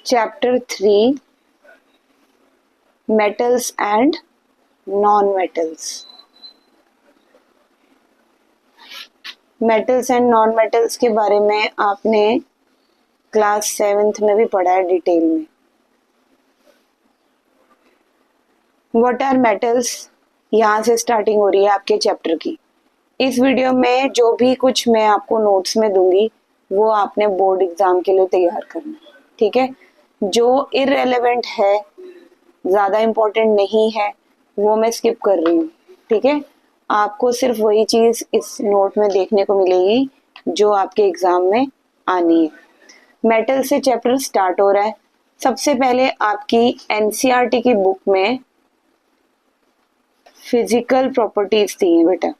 Chapter 3 metals and non metals. Metals and non metals के बारे में आपने क्लास 7th में भी पढ़ा है डिटेल में। व्हाट आर मेटल्स, यहाँ से स्टार्टिंग हो रही है आपके चैप्टर की। इस वीडियो में जो भी कुछ मैं आपको नोट्स में दूंगी वो आपने बोर्ड एग्जाम के लिए तैयार करना, ठीक है। जो इररेलेवेंट है, ज़्यादा इम्पोर्टेंट नहीं है, वो मैं स्किप कर रही हूँ, ठीक है। आपको सिर्फ वही चीज़ इस नोट में देखने को मिलेगी जो आपके एग्जाम में आनी है। मेटल से चैप्टर स्टार्ट हो रहा है। सबसे पहले आपकी एनसीईआरटी की बुक में फिजिकल प्रॉपर्टीज दी है बेटा।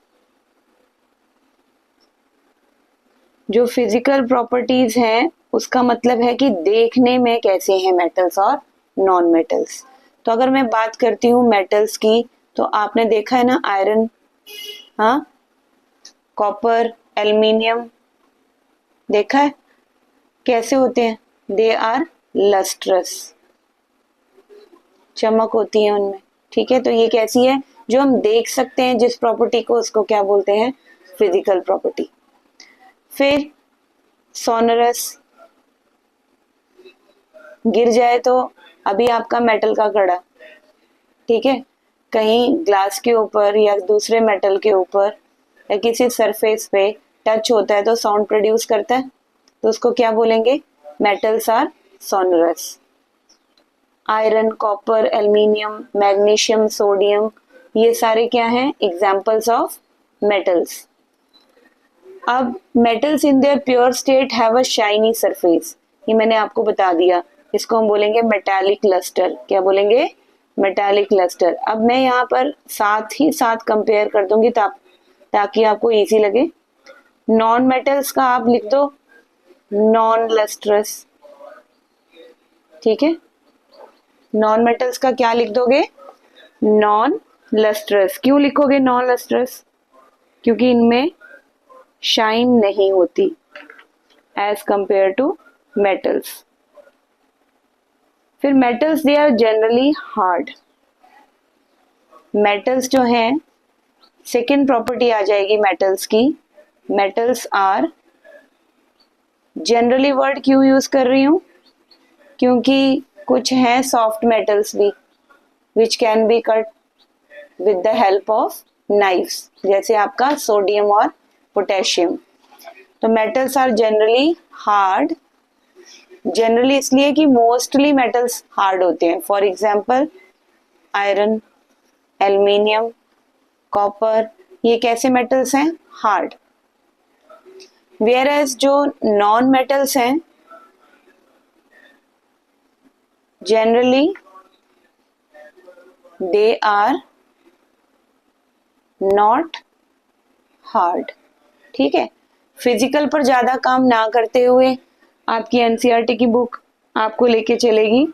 जो फिजिकल प्रॉपर्टीज हैं उसका मतलब है कि देखने में कैसे हैं मेटल्स और नॉन मेटल्स। तो अगर मैं बात करती हूँ मेटल्स की, तो आपने देखा है ना आयरन, हाँ, कॉपर, एल्युमिनियम, देखा है कैसे होते हैं। दे आर लस्ट्रस, चमक होती है उनमें, ठीक है। तो ये कैसी है, जो हम देख सकते हैं जिस प्रॉपर्टी को, उसको क्या बोलते हैं, फिजिकल प्रॉपर्टी। फिर सोनरस, गिर जाए तो अभी आपका मेटल का कड़ा, ठीक है, कहीं ग्लास के ऊपर या दूसरे मेटल के ऊपर या किसी सरफेस पे टच होता है तो साउंड प्रोड्यूस करता है, तो उसको क्या बोलेंगे, metals are sonorous. Iron, copper, aluminium, magnesium, sodium, ये सारे क्या हैं, एग्जाम्पल्स ऑफ मेटल्स। अब metals in their pure state have a shiny surface, ये मैंने आपको बता दिया। इसको हम बोलेंगे मेटालिक लस्टर। क्या बोलेंगे, मेटालिक लस्टर। अब मैं यहाँ पर साथ ही साथ कंपेयर कर दूंगी ताकि आपको इजी लगे। नॉन मेटल्स का आप लिख दो नॉन लस्ट्रस, ठीक है। नॉन मेटल्स का क्या लिख दोगे, नॉन लस्ट्रस। क्यों लिखोगे नॉन लस्ट्रस, क्योंकि इनमें शाइन नहीं होती एज कंपेयर टू मेटल्स। फिर metals they are generally hard. Metals जो हैं, सेकेंड प्रॉपर्टी आ जाएगी मेटल्स की, मेटल्स आर जनरली। वर्ड क्यों यूज कर रही हूं, क्योंकि कुछ हैं सॉफ्ट मेटल्स भी which can be cut with the help of knives, जैसे आपका सोडियम और पोटेशियम। तो metals are generally hard, generally इसलिए कि मोस्टली मेटल्स हार्ड होते हैं। For example iron, aluminium, copper, ये कैसे मेटल्स हैं, हार्ड। वेयर एज जो नॉन मेटल्स हैं generally they are not hard, ठीक है। फिजिकल पर ज्यादा काम ना करते हुए आपकी एनसीईआरटी की बुक आपको लेके चलेगी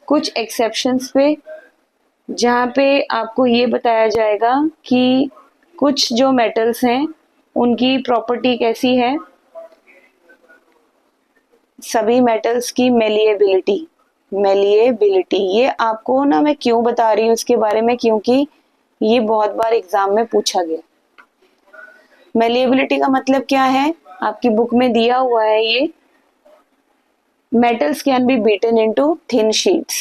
कुछ एक्सेप्शंस पे, जहाँ पे आपको ये बताया जाएगा कि कुछ जो मेटल्स हैं उनकी प्रॉपर्टी कैसी है। सभी मेटल्स की मेलिएबिलिटी, मेलिएबिलिटी, ये आपको ना मैं क्यों बता रही हूँ इसके बारे में, क्योंकि ये बहुत बार एग्जाम में पूछा गया। मेलिएबिलिटी का मतलब क्या है, आपकी बुक में दिया हुआ है ये, metals can be beaten into thin sheets.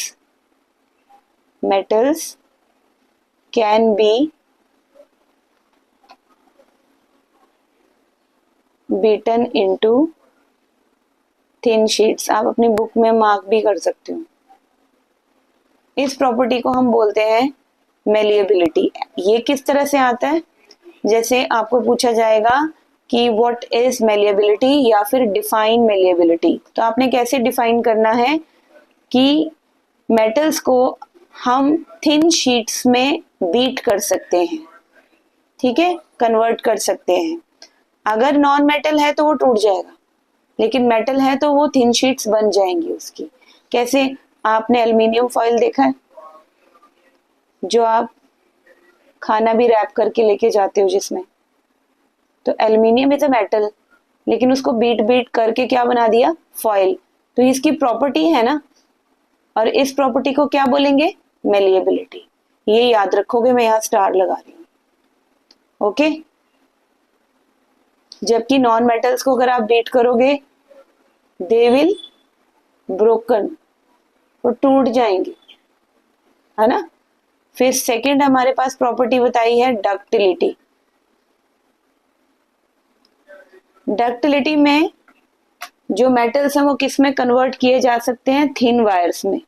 Metals can be beaten into thin sheets. आप अपनी बुक में मार्क भी कर सकते हो। इस प्रॉपर्टी को हम बोलते हैं मेलिएबिलिटी। ये किस तरह से आता है, जैसे आपको पूछा जाएगा कि व्हाट इज मेलिएबिलिटी या फिर डिफाइन मेलिएबिलिटी, तो आपने कैसे डिफाइन करना है कि मेटल्स को हम थिन शीट्स में बीट कर सकते हैं, ठीक है, कन्वर्ट कर सकते हैं। अगर नॉन मेटल है तो वो टूट जाएगा, लेकिन मेटल है तो वो थिन शीट्स बन जाएंगी उसकी। कैसे, आपने एल्युमिनियम फॉइल देखा है, जो आप खाना भी रैप करके लेके जाते हो जिसमें, तो एल्युमिनियम इज अ मेटल, लेकिन उसको बीट करके क्या बना दिया, फॉइल। तो इसकी प्रॉपर्टी है ना और इस प्रॉपर्टी को क्या बोलेंगे? मेलिएबिलिटी। ये याद रखोगे, मैं यहाँ स्टार लगा रही हूँ। ओके। जबकि नॉन मेटल्स को अगर आप बीट करोगे, दे विल ब्रोकन, वो टूट जाएंगे, है ना। फिर सेकंड हमारे पास प्रॉपर्टी बताई है डक्टिलिटी। डक्टिलिटी में जो मेटल्स हैं वो किस में कन्वर्ट किए जा सकते हैं? थिन वायर्स में।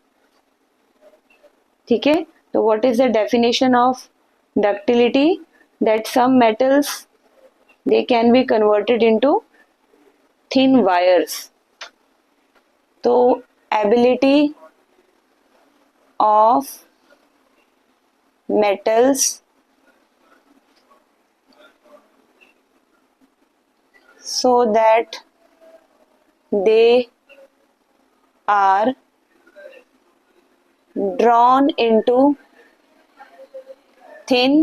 ठीक है, तो what is the definition of ductility? That some metals they can be converted into thin wires. तो ability of metals so that they are drawn into thin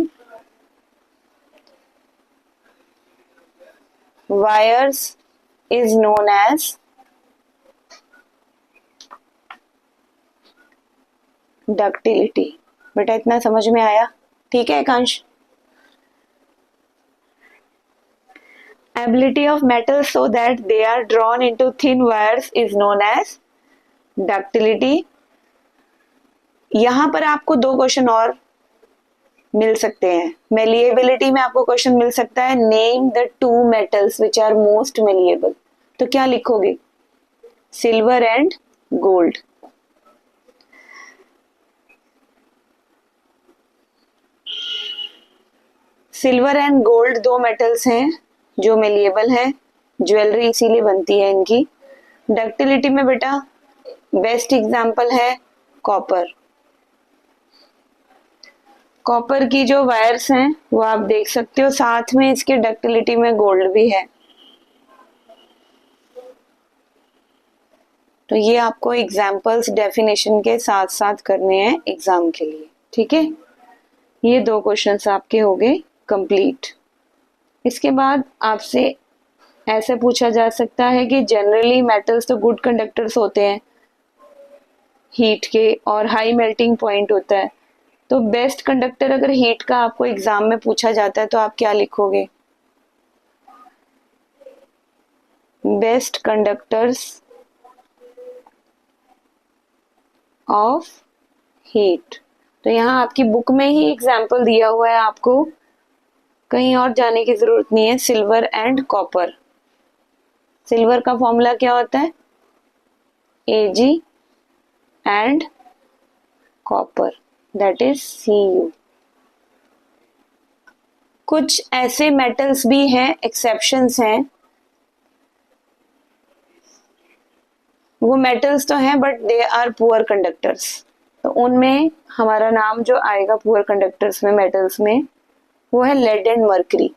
wires is known as ductility। बेटा इतना समझ में आया? ठीक है एकांश। Ability of metals so that they are drawn into thin wires is known as ductility। यहां पर आपको दो क्वेश्चन और मिल सकते हैं। मेलिएबिलिटी में आपको क्वेश्चन मिल सकता है, name the two metals which are most malleable. तो क्या लिखोगे? Silver and gold. Silver and gold दो मेटल्स हैं जो मेलिएबल है, ज्वेलरी इसीलिए बनती है इनकी। डक्टिलिटी में बेटा बेस्ट एग्जांपल है कॉपर। कॉपर की जो वायर्स हैं वो आप देख सकते हो, साथ में इसके डक्टिलिटी में गोल्ड भी है। तो ये आपको एग्जांपल्स डेफिनेशन के साथ साथ करने हैं एग्जाम के लिए। ठीक है, ये दो क्वेश्चंस आपके हो गए कंप्लीट। इसके बाद आपसे ऐसे पूछा जा सकता है कि जनरली मेटल्स तो गुड कंडक्टर्स होते हैं हीट के, और हाई मेल्टिंग पॉइंट होता है। तो बेस्ट कंडक्टर अगर हीट का आपको एग्जाम में पूछा जाता है तो आप क्या लिखोगे? Best conductors of heat. तो यहाँ आपकी बुक में ही एग्जाम्पल दिया हुआ है, आपको कहीं और जाने की जरूरत नहीं है। Silver and copper. सिल्वर का फॉर्मूला क्या होता है? Ag and copper, that is Cu। कुछ ऐसे मेटल्स भी हैं, एक्सेप्शंस हैं, वो मेटल्स तो हैं but they are poor conductors. तो उनमें हमारा नाम जो आएगा पुअर कंडक्टर्स में, मेटल्स में, वो है लेड एंड मर्करी।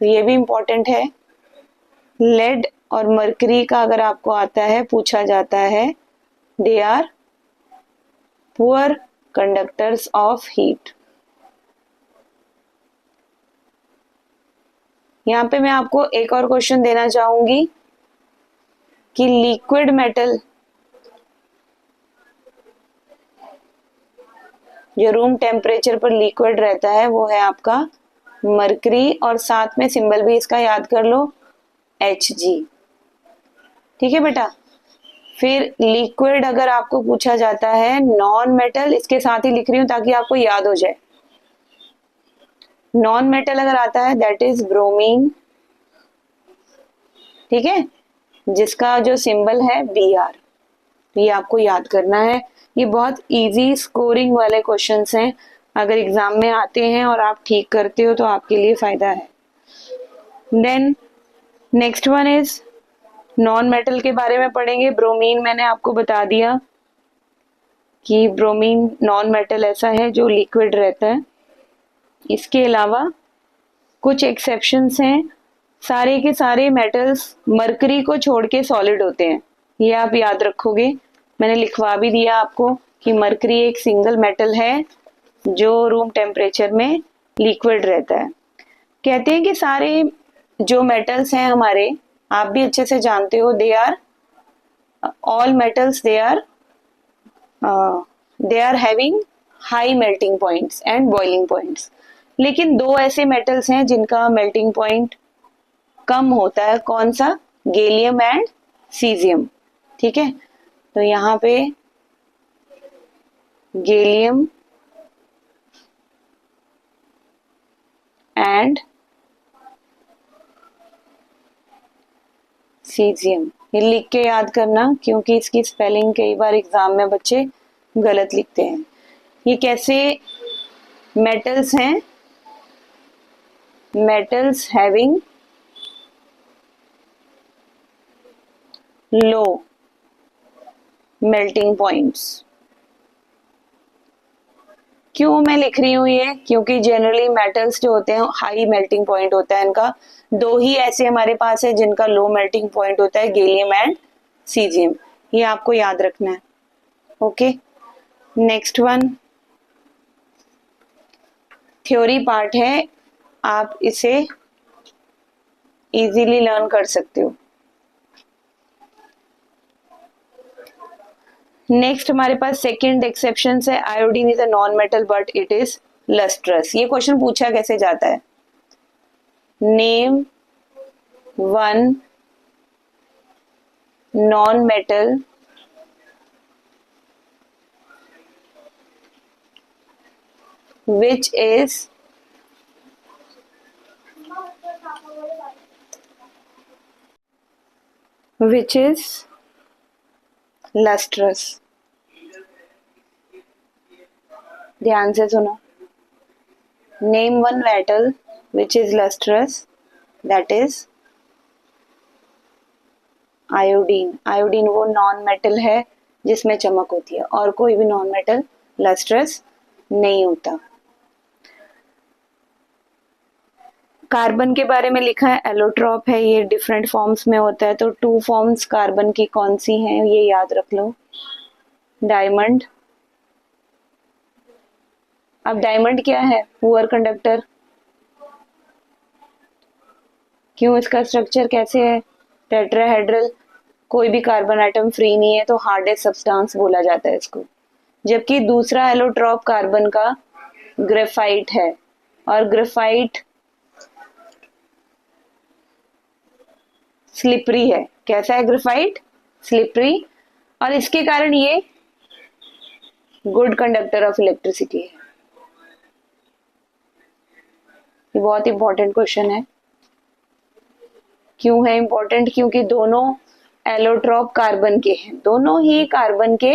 तो ये भी इंपॉर्टेंट है। लेड और मर्करी का अगर आपको आता है, पूछा जाता है, they are poor conductors of heat. यहाँ पे मैं आपको एक और क्वेश्चन देना चाहूंगी कि लिक्विड मेटल जो रूम टेम्परेचर पर लिक्विड रहता है वो है आपका मरकरी, और साथ में सिंबल भी इसका याद कर लो Hg। ठीक है बेटा। फिर लिक्विड अगर आपको पूछा जाता है नॉन मेटल, इसके साथ ही लिख रही हूं ताकि आपको याद हो जाए। नॉन मेटल अगर आता है दैट इज ब्रोमीन। ठीक है, जिसका जो सिंबल है Br। ये आपको याद करना है। ये बहुत इजी स्कोरिंग वाले क्वेश्चंस हैं, अगर एग्जाम में आते हैं और आप ठीक करते हो तो आपके लिए फायदा है। Then next one is non metal के बारे में पढ़ेंगे। ब्रोमीन मैंने आपको बता दिया कि ब्रोमीन नॉन मेटल ऐसा है जो लिक्विड रहता है। इसके अलावा कुछ एक्सेप्शंस हैं, सारे के सारे मेटल्स मरकरी को छोड़ के सॉलिड होते हैं, ये आप याद रखोगे। मैंने लिखवा भी दिया आपको कि मरकरी एक सिंगल मेटल है जो रूम टेम्परेचर में लिक्विड रहता है। कहते हैं कि सारे जो मेटल्स हैं हमारे, आप भी अच्छे से जानते हो, they are all metals, they are they are having high melting points and boiling points. लेकिन दो ऐसे मेटल्स हैं जिनका मेल्टिंग पॉइंट कम होता है, कौन सा? Gallium and caesium. ठीक है, तो यहाँ पे गैलियम एंड सीजियम, ये लिख के याद करना क्योंकि इसकी स्पेलिंग कई बार एग्जाम में बच्चे गलत लिखते हैं। ये कैसे मेटल्स हैं? Metals having low melting points. क्यों मैं लिख रही हूँ ये? क्योंकि जनरली मेटल्स जो होते हैं हाई मेल्टिंग पॉइंट होता है इनका। दो ही ऐसे हमारे पास है जिनका लो मेल्टिंग पॉइंट होता है, गैलियम एंड सीजियम। ये आपको याद रखना है। Okay, next one theory part है, आप इसे इजीली लर्न कर सकते हो। नेक्स्ट हमारे पास सेकंड एक्सेप्शन है, iodine is a non metal but it is lustrous. ये क्वेश्चन पूछा कैसे जाता है? Name one non metal which is lustrous। ध्यान से सुनो, name one metal which is lustrous, that is iodine. Iodine वो नॉन मेटल है जिसमें चमक होती है, और कोई भी नॉन मेटल लस्ट्रस नहीं होता। कार्बन के बारे में लिखा है एलोट्रॉप है, ये डिफरेंट फॉर्म्स में होता है। तो टू फॉर्म्स कार्बन की कौन सी हैं ये याद रख लो। डायमंड। अब डायमंड क्या है? Poor conductor. क्यों? इसका स्ट्रक्चर कैसे है? टेट्राहेड्रल, कोई भी कार्बन एटम फ्री नहीं है तो हार्डेस्ट सब्सटेंस बोला जाता है इसको। जबकि दूसरा एलोट्रॉप कार्बन का ग्रेफाइट है, और ग्रेफाइट स्लिपरी है। कैसा है ग्रेफाइट? स्लिपरी, और इसके कारण ये गुड कंडक्टर ऑफ इलेक्ट्रिसिटी है। ये बहुत इंपॉर्टेंट क्वेश्चन है। क्यों है इंपॉर्टेंट? क्योंकि दोनों एलोट्रॉप कार्बन के हैं, दोनों ही कार्बन के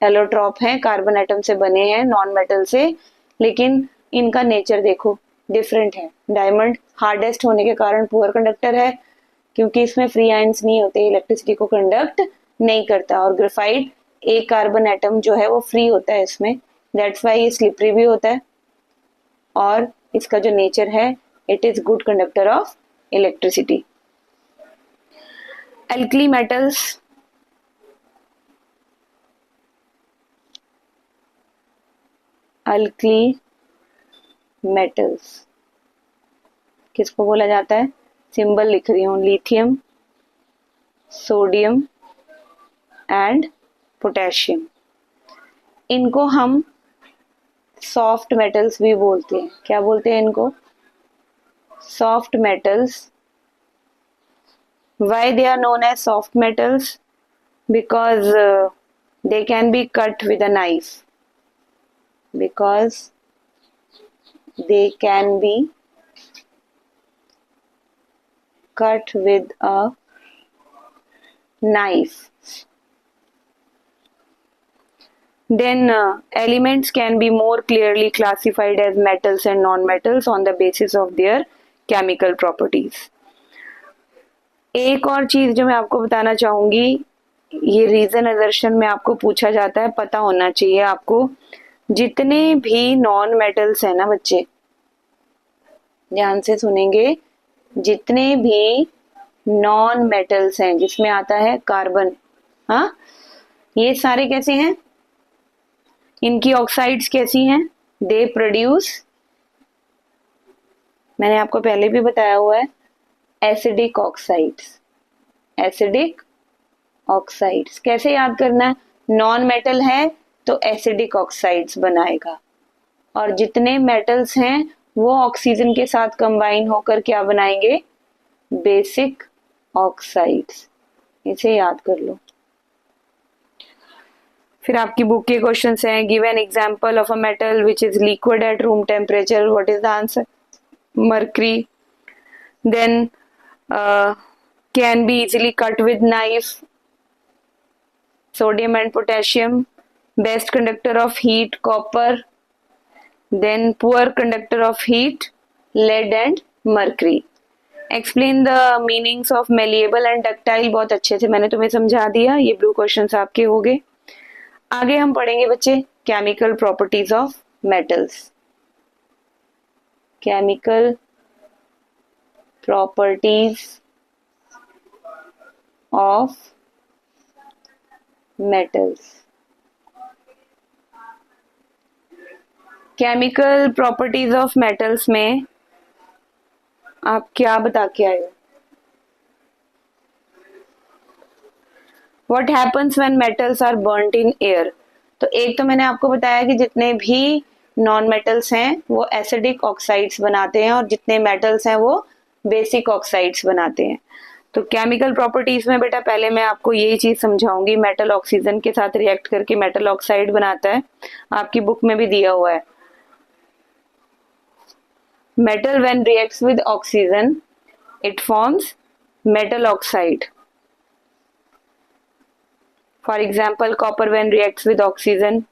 एलोट्रॉप हैं, कार्बन एटम से बने हैं, नॉन मेटल से, लेकिन इनका नेचर देखो डिफरेंट है। डायमंड हार्डेस्ट होने के कारण पुअर कंडक्टर है, क्योंकि इसमें फ्री आयंस नहीं होते, इलेक्ट्रिसिटी को कंडक्ट नहीं करता। और ग्रेफाइट एक कार्बन एटम जो है वो फ्री होता है इसमें, दैट्स वाई ये स्लिपरी भी होता है, और इसका जो नेचर है it is good conductor of electricity. Alkali metals, alkali metals किसको बोला जाता है? सिंबल लिख रही हूं, लिथियम, सोडियम एंड पोटेशियम। इनको हम सॉफ्ट मेटल्स भी बोलते हैं। क्या बोलते हैं इनको? Soft metals. Why they are known as soft metals? Because they can be cut with a knife. Because they can be cut with a knife. Then elements can be more clearly classified as metals and non-metals on the basis of their chemical properties. एक और चीज जो मैं आपको बताना चाहूंगी, ये reason assertion में आपको पूछा जाता है, पता होना चाहिए आपको। जितने भी नॉन मेटल्स है ना बच्चे, ध्यान से सुनेंगे, जितने भी नॉन मेटल्स हैं जिसमें आता है कार्बन, हाँ, ये सारे कैसे हैं? इनकी ऑक्साइड्स कैसी हैं? दे प्रोड्यूस, मैंने आपको पहले भी बताया हुआ है, एसिडिक ऑक्साइड्स। एसिडिक ऑक्साइड्स कैसे याद करना है? नॉन मेटल है तो एसिडिक ऑक्साइड्स बनाएगा, और जितने मेटल्स हैं वो ऑक्सीजन के साथ कंबाइन होकर क्या बनाएंगे, बेसिक ऑक्साइड्स। इसे याद कर लो। फिर आपकी बुक के क्वेश्चंस हैं, give an example of a metal which is liquid at room temperature, what is the answer, mercury. Then can be easily cut with knife, sodium and potassium. Best conductor of heat, copper. Then poor conductor of heat, lead and mercury. Explain the meanings of malleable and ductile. बहुत अच्छे से मैंने तुम्हें समझा दिया, ये blue questions आपके हो गए। आगे हम पढ़ेंगे बच्चे chemical properties of metals. Chemical properties of metals. Chemical properties of metals में आप क्या बता के आए हो? What happens when metals are burnt in air. तो एक तो मैंने आपको बताया कि जितने भी नॉन मेटल्स हैं वो एसिडिक ऑक्साइड्स बनाते हैं, और जितने मेटल्स हैं वो बेसिक ऑक्साइड्स बनाते हैं। तो केमिकल प्रॉपर्टीज में बेटा पहले मैं आपको यही चीज समझाऊंगी, मेटल ऑक्सीजन के साथ रिएक्ट करके मेटल ऑक्साइड बनाता है, आपकी बुक में भी दिया हुआ है। Metal when reacts with oxygen it forms metal oxide. For example copper when reacts with oxygen,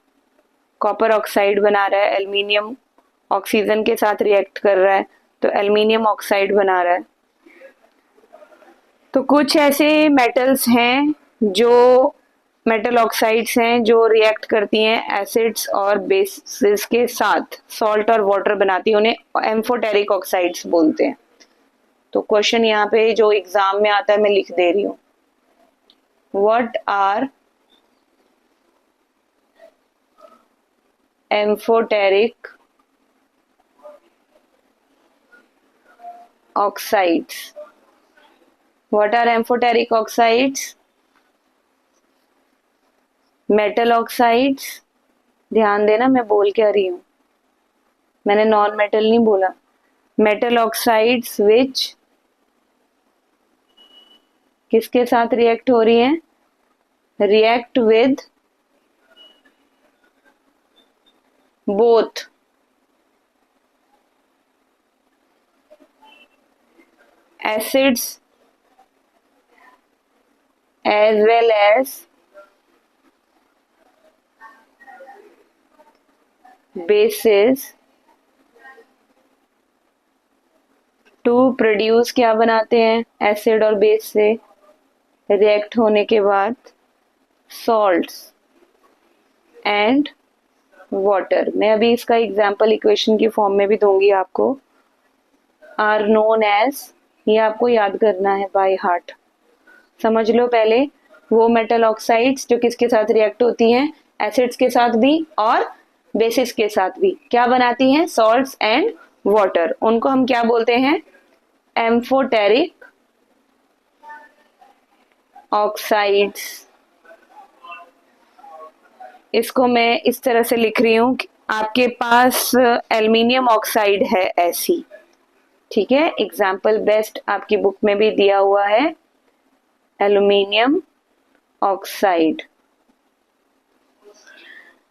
copper oxide बना रहा है। एल्यूमिनियम ऑक्सीजन के साथ रिएक्ट कर रहा है तो एल्यूमिनियम ऑक्साइड बना रहा है। तो कुछ ऐसे मेटल्स हैं जो मेटल ऑक्साइड्स हैं जो रिएक्ट करती हैं एसिड्स और बेसिस के साथ, सॉल्ट और वाटर बनाती हैं, उन्हें एम्फोटेरिक ऑक्साइड्स बोलते हैं। तो क्वेश्चन यहाँ पे जो एग्जाम में आता है मैं लिख दे रही हूँ, what are amphoteric oxides. What are amphoteric oxides? Metal oxides. ध्यान देना मैं बोल क्या रही हूं, मैंने नॉन मेटल नहीं बोला। मेटल ऑक्साइड्स विच किसके साथ रिएक्ट हो रही हैं, react with both acids as well as bases to produce, क्या बनाते हैं एसिड और बेस से रिएक्ट होने के बाद, सॉल्ट्स एंड वाटर। मैं अभी इसका एग्जाम्पल इक्वेशन की फॉर्म में भी दूंगी आपको। आर नोन एज, ये आपको याद करना है बाय हार्ट, समझ लो पहले। वो मेटल ऑक्साइड्स जो किसके साथ रिएक्ट होती हैं, एसिड्स के साथ भी और बेसिस के साथ भी, क्या बनाती हैं, सॉल्ट्स एंड वाटर। उनको हम क्या बोलते हैं, एम्फोटेरिक ऑक्साइड्स। इसको मैं इस तरह से लिख रही हूं, आपके पास एल्युमिनियम ऑक्साइड है ऐसी, ठीक है। एग्जाम्पल बेस्ट आपकी बुक में भी दिया हुआ है, एल्युमिनियम ऑक्साइड।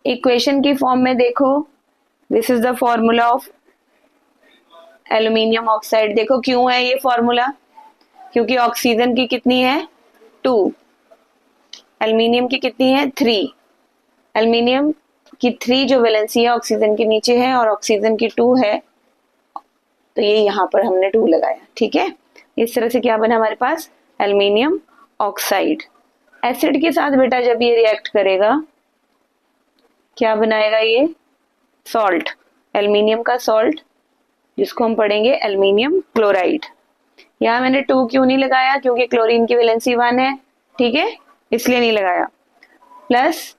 इक्वेशन की फॉर्म में देखो, this is the formula of aluminium oxide. देखो क्यों है ये फॉर्मूला, क्योंकि ऑक्सीजन की कितनी है 2, एल्युमिनियम की कितनी है 3। एल्युमिनियम की 3 जो वैलेंसी है ऑक्सीजन के नीचे है और ऑक्सीजन की 2 है, तो ये यहाँ पर हमने 2 लगाया, ठीक है। इस तरह से क्या बना हमारे पास, एल्युमिनियम ऑक्साइड। एसिड के साथ बेटा जब ये रिएक्ट करेगा क्या बनाएगा, ये सॉल्ट, एल्युमिनियम का सॉल्ट, जिसको हम पढ़ेंगे एल्युमिनियम क्लोराइड। यहाँ मैंने 2 क्यों नहीं लगाया, क्योंकि क्लोरीन की वैलेंसी 1 है, ठीक है, इसलिए नहीं लगाया। प्लस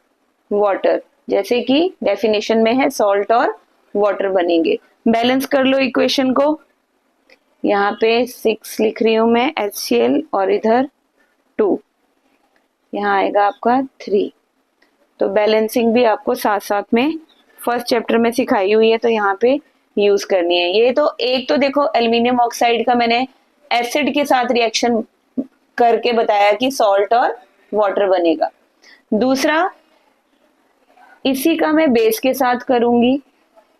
वाटर, जैसे कि डेफिनेशन में है सॉल्ट और वाटर बनेंगे। बैलेंस कर लो इक्वेशन को, यहाँ पे 6 लिख रही हूं मैं HCl और इधर 2, यहाँ आएगा आपका 3। तो बैलेंसिंग भी आपको साथ साथ में फर्स्ट चैप्टर में सिखाई हुई है, तो यहाँ पे यूज करनी है। ये तो एक तो देखो एल्यूमिनियम ऑक्साइड का मैंने एसिड के साथ रिएक्शन करके बताया कि सॉल्ट और वाटर बनेगा। दूसरा, इसी का मैं बेस के साथ करूंगी।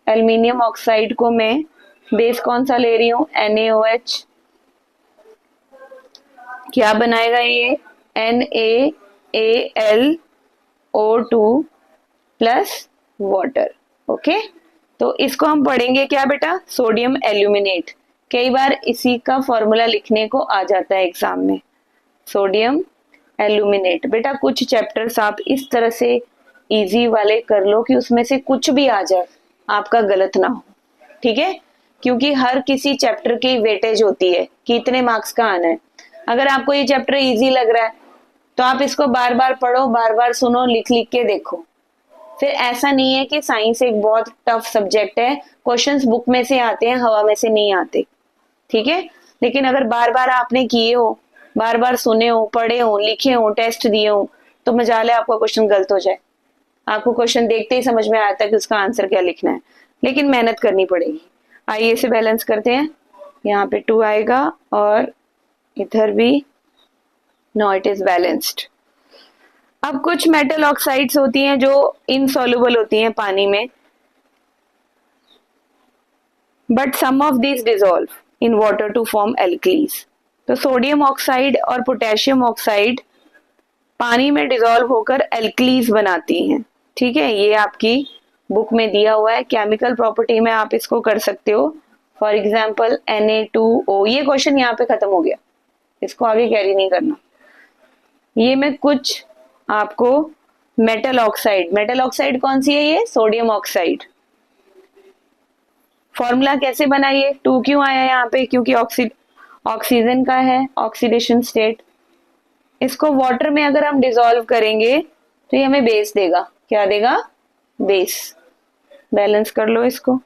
एल्यूमिनियम ऑक्साइड को मैं बेस कौन सा ले रही हूं, NaOH। क्या बनाएगा ये, NaAlO2 प्लस वाटर। ओके, तो इसको हम पढ़ेंगे क्या बेटा, सोडियम एल्यूमिनेट। कई बार इसी का फॉर्मूला लिखने को आ जाता है एग्जाम में, सोडियम एल्यूमिनेट। बेटा कुछ चैप्टर्स आप इस तरह से इजी वाले कर लो कि उसमें से कुछ भी आ जाए, आपका गलत ना हो, ठीक है। क्योंकि हर किसी चैप्टर की वेटेज होती है कि इतने मार्क्स का आना है। अगर आपको ये चैप्टर इजी लग रहा है तो आप इसको बार बार पढ़ो, बार बार सुनो, लिख लिख के देखो। फिर ऐसा नहीं है कि साइंस एक बहुत टफ सब्जेक्ट है, क्वेश्चंस बुक में से आते हैं, हवा में से नहीं आते, ठीक है। लेकिन अगर बार बार आपने किए हो, बार बार सुने हो, पढ़े हो, लिखे हो, टेस्ट दिए हो, तो मजाल है आपका क्वेश्चन गलत हो जाए। आपको क्वेश्चन देखते ही समझ में आता है कि उसका आंसर क्या लिखना है, लेकिन मेहनत करनी पड़ेगी। आइए इसे बैलेंस करते हैं। यहाँ पे 2 आएगा और इधर भी, नो इट इज बैलेंस्ड। अब कुछ मेटल ऑक्साइड्स होती हैं जो इनसॉल्युबल होती हैं पानी में, but some of these dissolve in water to form alkalis. तो सोडियम ऑक्साइड और पोटेशियम ऑक्साइड पानी में डिसॉल्व होकर एल्कलीज बनाती हैं, ठीक है। ये आपकी बुक में दिया हुआ है, केमिकल प्रॉपर्टी में आप इसको कर सकते हो। For example Na2O। ये क्वेश्चन यहाँ पे खत्म हो गया, इसको आगे कैरी नहीं करना। ये मैं कुछ आपको मेटल ऑक्साइड कौन सी है, ये सोडियम ऑक्साइड। फॉर्मूला कैसे बनाइए, 2 क्यों आया यहाँ पे, क्योंकि ऑक्सीजन का है ऑक्सीडेशन स्टेट। इसको वाटर में अगर हम डिसॉल्व करेंगे तो ये हमें बेस देगा। क्या देगा, बेस। बैलेंस कर लो इसको,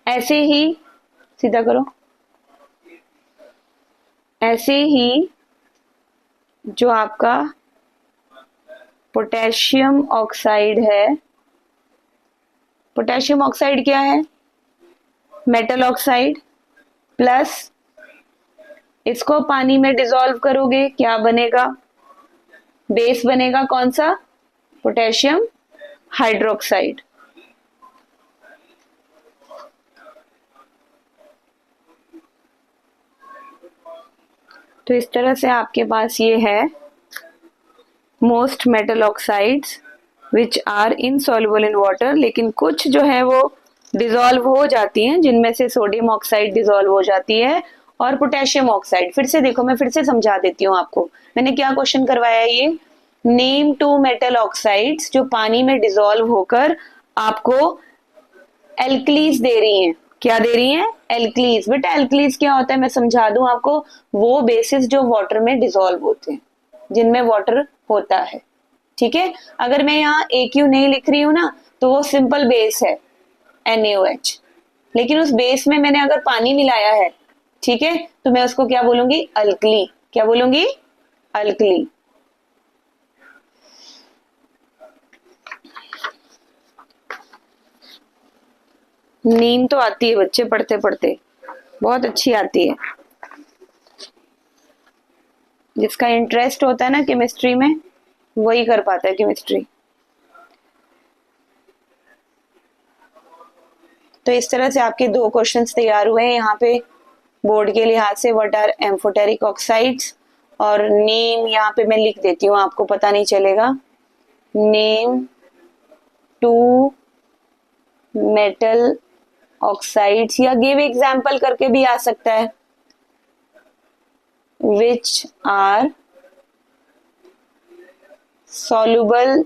ऐसे ही सीधा करो। ऐसे ही जो आपका पोटेशियम ऑक्साइड है, पोटेशियम ऑक्साइड क्या है, मेटल ऑक्साइड, प्लस इसको पानी में डिसॉल्व करोगे क्या बनेगा, बेस बनेगा। कौन सा, पोटेशियम हाइड्रोक्साइड। तो इस तरह से आपके पास ये है most metal oxides which are insoluble in water. लेकिन कुछ जो है वो डिसॉल्व हो जाती हैं, जिनमें से सोडियम ऑक्साइड डिसॉल्व हो जाती है और पोटेशियम ऑक्साइड। फिर से देखो, मैं फिर से समझा देती हूँ आपको, मैंने क्या क्वेश्चन करवाया है। ये नेम 2 मेटल ऑक्साइड्स जो पानी में डिसॉल्व होकर आपको एल्कलीज दे रही हैं। क्या दे रही हैं, एल्कलीज। बेटा एल्कलीज क्या होता है मैं समझा दूं आपको, वो बेसिस जो वाटर में डिसॉल्व होते हैं, जिनमें वाटर होता है, ठीक है। अगर मैं यहाँ AQ नहीं लिख रही हूं ना, तो वो सिंपल बेस है NaOH। लेकिन उस बेस में मैंने अगर पानी मिलाया है, ठीक है, तो मैं उसको क्या बोलूंगी, अल्कली। क्या बोलूंगी, अल्कली। नींद तो आती है बच्चे पढ़ते पढ़ते, बहुत अच्छी आती है। जिसका इंटरेस्ट होता है ना केमिस्ट्री में, वही कर पाता है केमिस्ट्री। तो इस तरह से आपके 2 क्वेश्चंस तैयार हुए हैं यहाँ पे बोर्ड के लिहाज से। व्हाट आर एम्फोटेरिक ऑक्साइड्स, और नेम यहाँ पे मैं लिख देती हूँ, आपको पता नहीं चलेगा। नेम 2 मेटल ऑक्साइड्स, या गिव एग्जाम्पल करके भी आ सकता है, which are soluble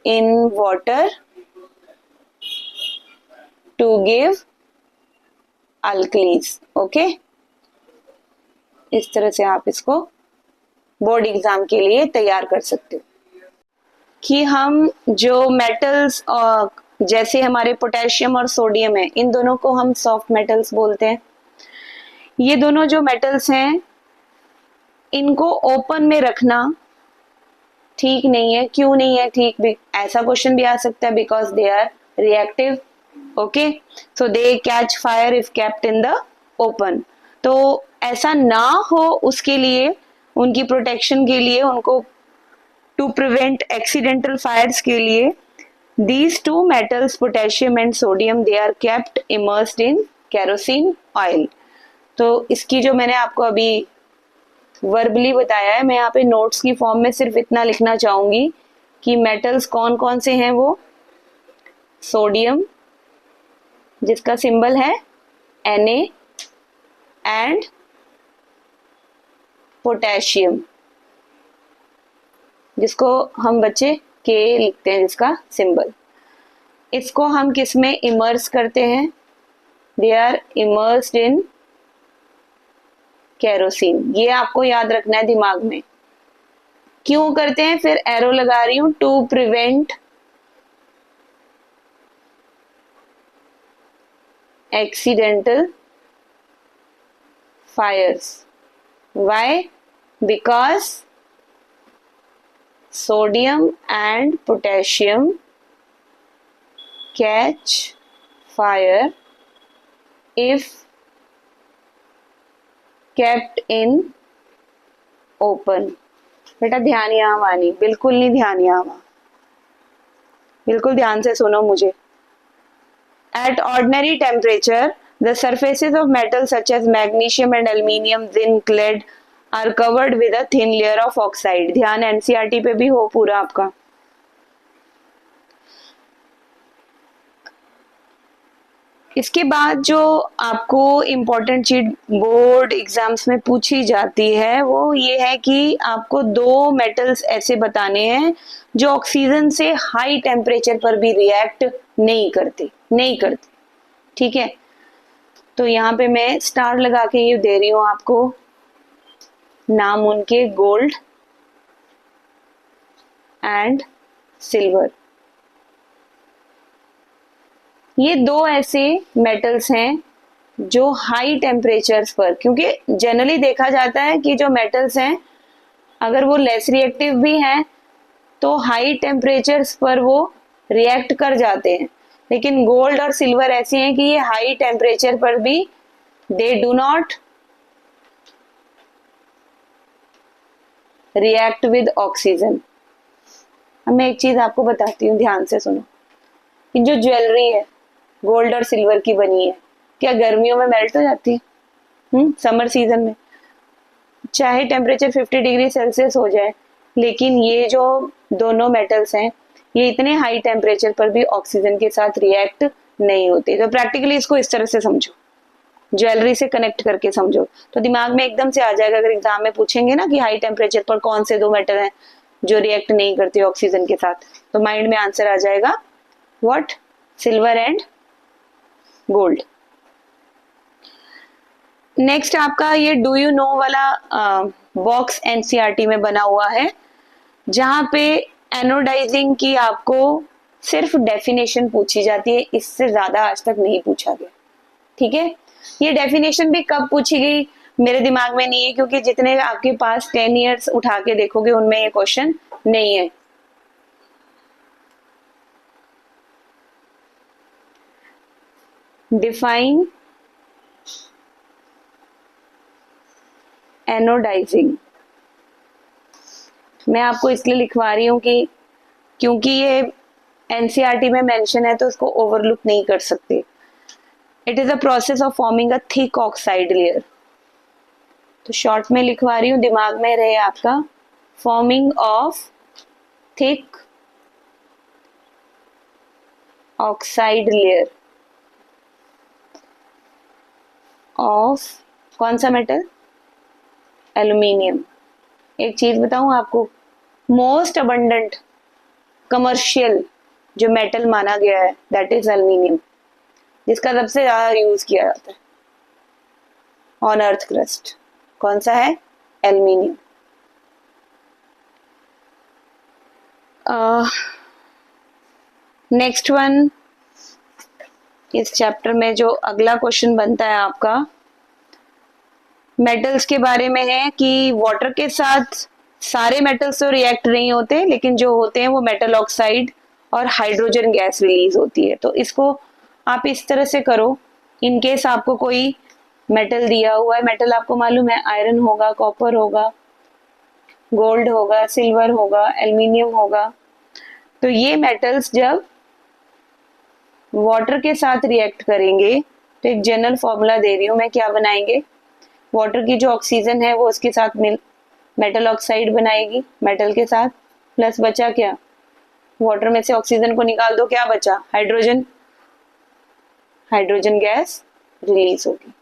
in water to give alkalis। Okay, इस तरह से आप इसको बोर्ड एग्जाम के लिए तैयार कर सकते हो कि हम जो मेटल्स जैसे हमारे पोटेशियम और सोडियम है, इन दोनों को हम सॉफ्ट मेटल्स बोलते हैं। ये दोनों जो मेटल्स हैं, इनको ओपन में रखना ठीक नहीं है, क्यों नहीं है ठीक, भी ऐसा क्वेश्चन भी आ सकता है, because they are reactive, okay, so they catch fire if kept in the open. तो ऐसा ना हो उसके लिए, उनकी प्रोटेक्शन के लिए, उनको टू प्रिवेंट एक्सीडेंटल फायर्स के लिए, these two metals potassium and sodium they are kept immersed in kerosene oil। तो इसकी जो मैंने आपको अभी वर्बली बताया है, मैं यहाँ पे नोट्स की फॉर्म में सिर्फ इतना लिखना चाहूंगी कि मेटल्स कौन कौन से हैं। वो सोडियम जिसका सिंबल है Na एंड पोटेशियम जिसको हम बच्चे के लिखते हैं, जिसका सिंबल। इसको हम किस में इमर्स करते हैं? They are immersed in kerosene. ये आपको याद रखना है दिमाग में। क्यों करते हैं? फिर एरो लगा रही हूं, to prevent accidental fires. Why? Because sodium and potassium catch fire if kept in open। बेटा ध्यान यहाँ वानी, बिल्कुल नहीं ध्यान यहाँ वहाँ, बिल्कुल ध्यान से सुनो मुझे। At ordinary temperature, the surfaces of metals such as magnesium and aluminium, zinc, lead are covered with a thin layer of oxide। ध्यान एनसीईआरटी पे भी हो पूरा आपका। इसके बाद जो आपको इम्पोर्टेंट चीज बोर्ड एग्जाम्स में पूछी जाती है वो ये है कि आपको दो मेटल्स ऐसे बताने हैं जो ऑक्सीजन से हाई टेम्परेचर पर भी रिएक्ट नहीं करते। ठीक है, तो यहाँ पे मैं स्टार लगा के ये दे रही हूँ आपको नाम उनके, गोल्ड एंड सिल्वर। ये दो ऐसे मेटल्स हैं जो हाई टेम्परेचर्स पर, क्योंकि जनरली देखा जाता है कि जो मेटल्स हैं अगर वो लेस रिएक्टिव भी हैं तो हाई टेम्परेचर्स पर वो रिएक्ट कर जाते हैं, लेकिन गोल्ड और सिल्वर ऐसे हैं कि ये हाई टेम्परेचर पर भी they do not react with oxygen. अब मैं एक चीज आपको बताती हूँ, ध्यान से सुनो। कि जो ज्वेलरी है गोल्ड और सिल्वर की बनी है, क्या गर्मियों में मेल्ट हो जाती है? समर सीजन में चाहे टेम्परेचर 50 डिग्री सेल्सियस हो जाए, लेकिन ये जो दोनों मेटल्स हैं ये इतने हाई टेम्परेचर पर भी ऑक्सीजन के साथ रिएक्ट नहीं होते। तो प्रैक्टिकली इसको इस तरह से समझो, ज्वेलरी से कनेक्ट करके समझो, तो दिमाग में एकदम से आ जाएगा। अगर एग्जाम में पूछेंगे ना कि हाई टेम्परेचर पर कौन से दो मेटल हैं जो रिएक्ट नहीं करते ऑक्सीजन के साथ, तो माइंड में आंसर आ जाएगा what? Silver and gold. Next आपका ये डू यू नो वाला बॉक्स एनसीईआरटी में बना हुआ है, जहां पे एनोडाइजिंग की आपको सिर्फ डेफिनेशन पूछी जाती है, इससे ज्यादा आज तक नहीं पूछा गया। ठीक है, ये डेफिनेशन भी कब पूछी गई मेरे दिमाग में नहीं है, क्योंकि जितने आपके पास 10 इयर्स उठा के देखोगे उनमें ये क्वेश्चन नहीं है। Define anodising. मैं आपको इसलिए लिखवा रही हूं कि क्योंकि ये एनसीईआरटी में मेंशन है तो उसको ओवरलुक नहीं कर सकते। It is a process of forming a thick oxide layer. तो शॉर्ट में लिखवा रही हूं, दिमाग में रहे आपका, forming of thick oxide layer of कौन सा मेटल? एल्यूमिनियम। एक चीज बताऊं आपको, मोस्ट अबंडेंट कमर्शियल जो मेटल माना गया है दैट इज एल्यूमिनियम, जिसका सबसे ज्यादा यूज किया जाता है ऑन अर्थ क्रस्ट। कौन सा है? एल्यूमिनियम। नेक्स्ट वन, इस चैप्टर में जो अगला क्वेश्चन बनता है आपका मेटल्स के बारे में है कि वाटर के साथ सारे मेटल्स तो रिएक्ट नहीं होते, लेकिन जो होते हैं वो मेटल ऑक्साइड और हाइड्रोजन गैस रिलीज होती है। तो इसको आप इस तरह से करो, इन केस आपको कोई मेटल दिया हुआ है, मेटल आपको मालूम है आयरन होगा, कॉपर होगा, गोल्ड होगा, सिल्वर होगा, एल्युमिनियम होगा, तो ये मेटल्स जब वाटर के साथ रिएक्ट करेंगे तो एक जनरल फॉर्मूला दे रही हूं मैं, क्या बनाएंगे, वाटर की जो ऑक्सीजन है वो उसके साथ मिल मेटल ऑक्साइड बनाएगी मेटल के साथ, प्लस बचा क्या, वाटर में से ऑक्सीजन को निकाल दो, क्या बचा, हाइड्रोजन, हाइड्रोजन गैस रिलीज होगी।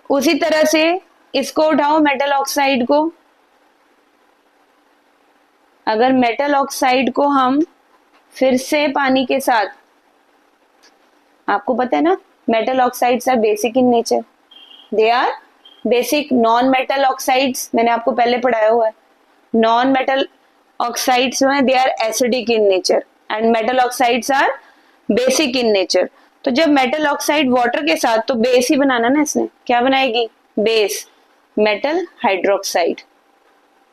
उसी तरह से इसको उठाओ मेटल ऑक्साइड को, अगर मेटल ऑक्साइड को हम फिर से पानी के साथ, आपको पता है ना metal oxides are basic in nature, they are basic, non metal oxides मैंने आपको पहले पढ़ाया हुआ है, नॉन मेटल ऑक्साइड्स जो है they are acidic in nature and metal oxides are basic in nature. तो जब मेटल ऑक्साइड वाटर के साथ, तो बेस ही बनाना ना इसने, क्या बनाएगी, base, metal hydroxide,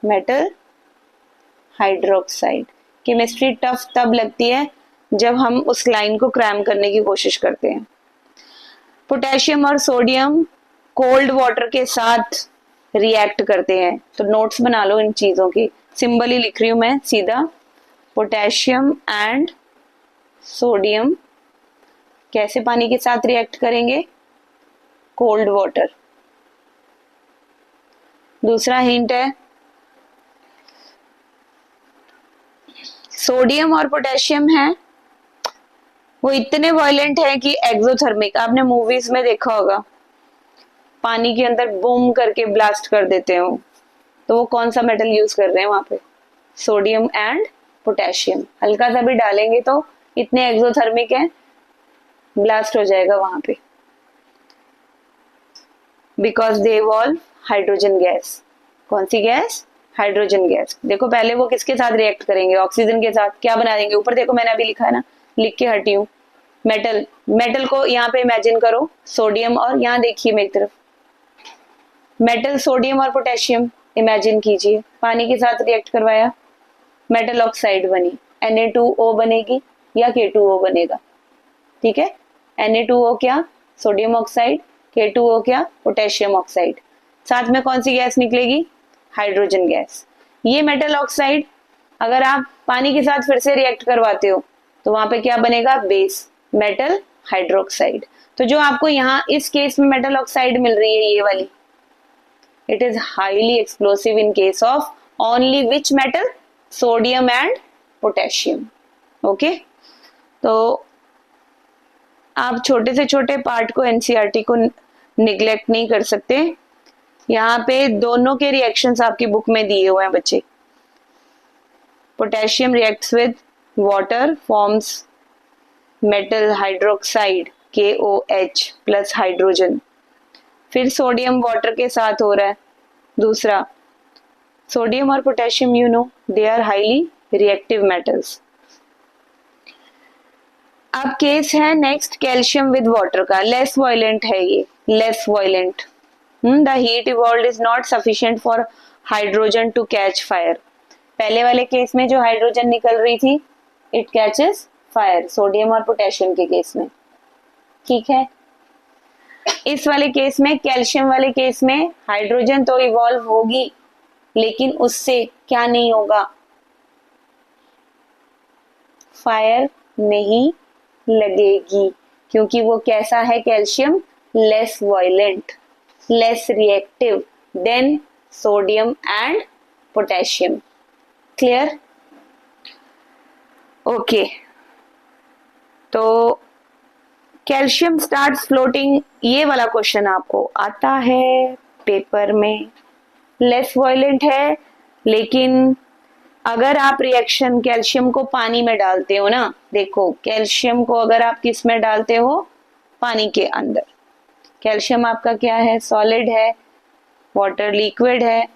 metal hydroxide. Chemistry tough तब लगती है जब हम उस लाइन को क्रैम करने की कोशिश करते हैं। पोटेशियम और सोडियम कोल्ड वाटर के साथ रिएक्ट करते हैं, तो नोट्स बना लो इन चीजों की, सिंबल ही लिख रही हूं मैं सीधा, पोटेशियम एंड सोडियम कैसे पानी के साथ रिएक्ट करेंगे, कोल्ड वाटर। दूसरा हिंट है, सोडियम और पोटेशियम है वो इतने वायलेंट है कि एक्सोथर्मिक, आपने मूवीज में देखा होगा पानी के अंदर बूम करके ब्लास्ट कर देते हो, तो वो कौन सा मेटल यूज कर रहे हैं वहां पे, सोडियम एंड पोटेशियम। हल्का सा भी डालेंगे तो इतने एक्सोथर्मिक है, ब्लास्ट हो जाएगा वहां पे, because they evolve hydrogen gas. कौन सी गैस, हाइड्रोजन गैस। देखो पहले वो किसके साथ रिएक्ट करेंगे, ऑक्सीजन के साथ, क्या बना देंगे, ऊपर देखो मैंने अभी लिखा है ना, लिख के हटी हूँ, मेटल, मेटल को यहाँ पे इमेजिन करो, सोडियम, और यहाँ देखिए मेरी तरफ, मेटल, सोडियम और पोटेशियम इमेजिन कीजिए, पानी के साथ रिएक्ट करवाया, मेटल ऑक्साइड बनी, Na2O बनेगी या K2O बनेगा, ठीक है, Na2O क्या, सोडियम ऑक्साइड, K2O क्या, पोटेशियम ऑक्साइड, साथ में कौन सी गैस निकलेगी, हाइड्रोजन गैस। ये मेटल ऑक्साइड अगर आप पानी के साथ फिर से रिएक्ट करवाते हो तो वहां पे क्या बनेगा, बेस, मेटल हाइड्रोक्साइड। तो जो आपको यहाँ इस केस में मेटल ऑक्साइड मिल रही है ये वाली, it is highly explosive in case of only which metal, sodium and potassium. Okay, तो आप छोटे से छोटे पार्ट को, एनसीईआरटी को निग्लेक्ट नहीं कर सकते। यहाँ पे दोनों के रिएक्शंस आपकी बुक में दिए हुए हैं बच्चे। Potassium reacts with water, forms metal hydroxide KOH plus hydrogen. फिर सोडियम वाटर के साथ हो रहा है। दूसरा, सोडियम और potassium you know they are highly reactive metals. अब केस है नेक्स्ट कैल्शियम विद वाटर का, लेस वायलेंट है ये, less violent. The heat evolved is not sufficient for hydrogen to catch fire. पहले वाले केस में जो हाइड्रोजन निकल रही थी, it catches fire, सोडियम और पोटेशियम के केस में, ठीक है। इस वाले केस में, कैल्शियम वाले केस में, हाइड्रोजन तो इवॉल्व होगी लेकिन उससे क्या नहीं होगा, फायर नहीं लगेगी, क्योंकि वो कैसा है calcium, less violent, less reactive than sodium and potassium. Clear? Okay. तो कैल्शियम starts floating, ये वाला क्वेश्चन आपको आता है पेपर में। लेस वायलेंट है, लेकिन अगर आप रिएक्शन कैल्शियम को पानी में डालते हो ना, देखो कैल्शियम को अगर आप किस में डालते हो, पानी के अंदर, कैल्शियम आपका क्या है, सॉलिड है, वाटर लिक्विड है,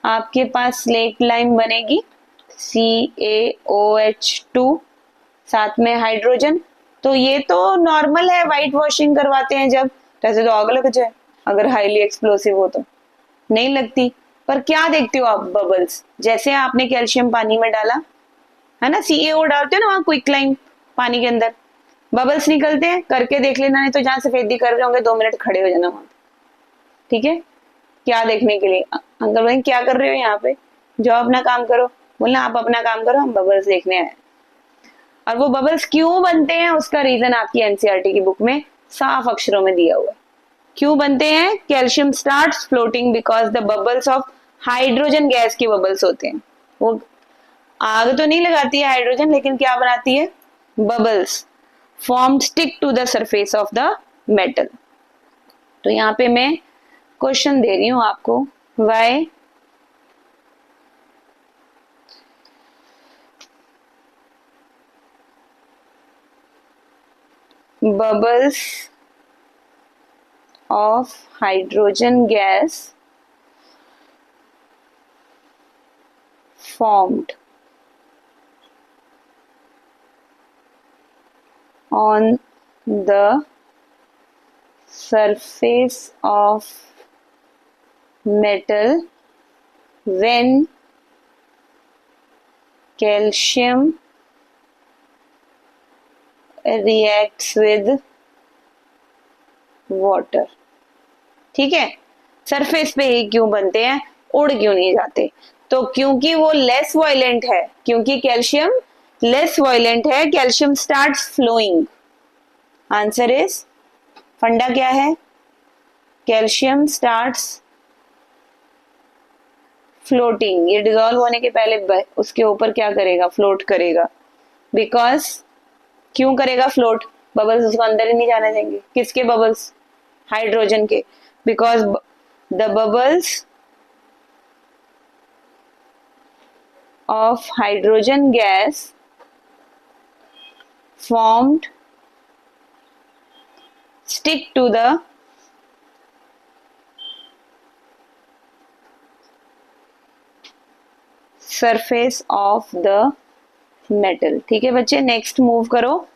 आपके पास स्लेट लाइन बनेगी CaOH2, साथ में हाइड्रोजन। तो ये तो नॉर्मल है, वाइट वॉशिंग करवाते हैं जब, जैसे तो आग लग जाए अगर हाईली एक्सप्लोसिव हो तो, नहीं लगती, पर क्या देखते हो आप? बबल्स। जैसे आपने कैल्शियम पानी में डाला है ना, CaO डालते हो ना वहां क्विक लाइन पानी के अंदर, बबल्स निकलते हैं, करके देख लेना, नहीं तो जहां सफेदी कर रहे होंगे 2 मिनट खड़े हो जाना वहां। ठीक है, क्या देखने के लिए? अंकल भाई क्या कर रहे हो यहाँ पे? जाओ अपना काम करो। बोलना आप अपना काम करो, हम बबल्स देखने आए। और वो बबल्स क्यों बनते हैं उसका रीजन आपकी एनसीईआरटी की बुक में साफ अक्षरों में दिया हुआ है। क्यों बनते हैं? Calcium starts floating because the bubbles of hydrogen gas के बबल्स होते हैं। वो आग तो नहीं लगाती है हाइड्रोजन, लेकिन क्या बनाती है? Bubbles form stick to the surface of the metal. तो यहाँ पे मैं क्वेश्चन दे रही हूं आपको, why bubbles of hydrogen gas formed on the surface of metal when calcium reacts with water। ठीक है, सरफेस पे ही क्यों बनते हैं, उड़ क्यों नहीं जाते? तो क्योंकि वो लेस वायलेंट है, क्योंकि कैल्शियम लेस वायलेंट है, calcium starts flowing. Answer is, फंडा क्या है? Calcium starts floating. ये डिजोल्व होने के पहले उसके ऊपर क्या करेगा? फ्लोट करेगा। बिकॉज क्यों करेगा फ्लोट? बबल्स उसको अंदर ही नहीं जाने देंगे। किसके बबल्स? हाइड्रोजन के। Because the bubbles of hydrogen gas formed stick to the surface of the metal। ठीक है बच्चे, नेक्स्ट मूव करो।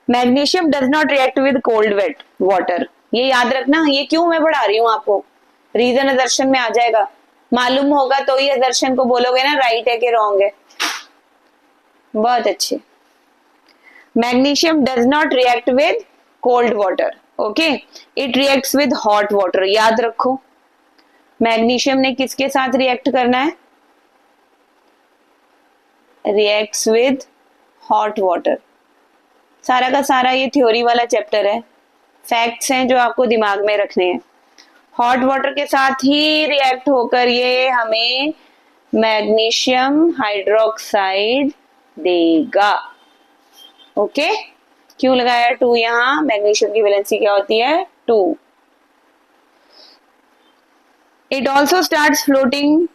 Magnesium does not react with cold wet water. ये याद रखना, ये क्यों मैं पढ़ा रही हूं आपको, रीजन दर्शन में आ जाएगा। मालूम होगा तो ही दर्शन को बोलोगे ना राइट है कि रॉन्ग है। बहुत अच्छे। Magnesium does not react with cold water, okay, it reacts with hot water. याद रखो, मैग्नीशियम ने किसके साथ रिएक्ट करना है? Reacts with hot water. सारा का सारा ये थ्योरी वाला चैप्टर है, फैक्ट्स हैं जो आपको दिमाग में रखने हैं। हॉट वाटर के साथ ही रिएक्ट होकर ये हमें मैग्नीशियम हाइड्रोक्साइड देगा। ओके, क्यों लगाया 2 यहां? मैग्नीशियम की वैलेंसी क्या होती है? 2। It also starts floating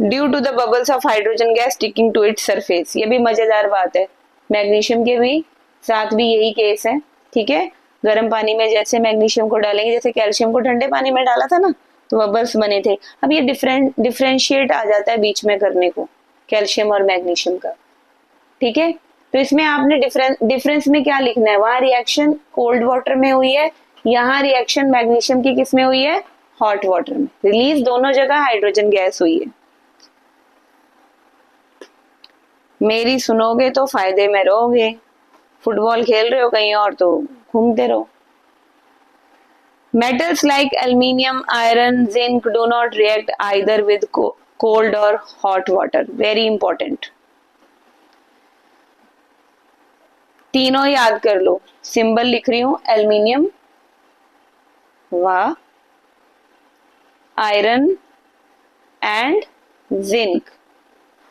due to the bubbles of hydrogen gas sticking to its surface. ये भी मजेदार बात है, मैग्नीशियम के भी साथ भी यही केस है। ठीक है, गर्म पानी में जैसे मैग्नीशियम को डालेंगे, जैसे कैल्शियम को ठंडे पानी में डाला था ना तो बबल्स बने थे। अब ये डिफरेंशिएट आ जाता है बीच में करने को, कैल्शियम और मैग्नीशियम का। ठीक है, तो इसमें आपने डिफरेंस में क्या लिखना है? वहां रिएक्शन कोल्ड वाटर में हुई है, यहाँ रिएक्शन मैग्नीशियम की किस में हुई है? हॉट वाटर में। रिलीज दोनों जगह हाइड्रोजन गैस हुई है। मेरी सुनोगे तो फायदे में रहोगे, फुटबॉल खेल रहे हो कहीं और तो घूमते रहो। Metals like aluminium, iron, zinc do not react either with cold or hot water. Very important. तीनों याद कर लो। सिंबल लिख रही हूं, एल्यूमिनियम व आयरन एंड जिंक,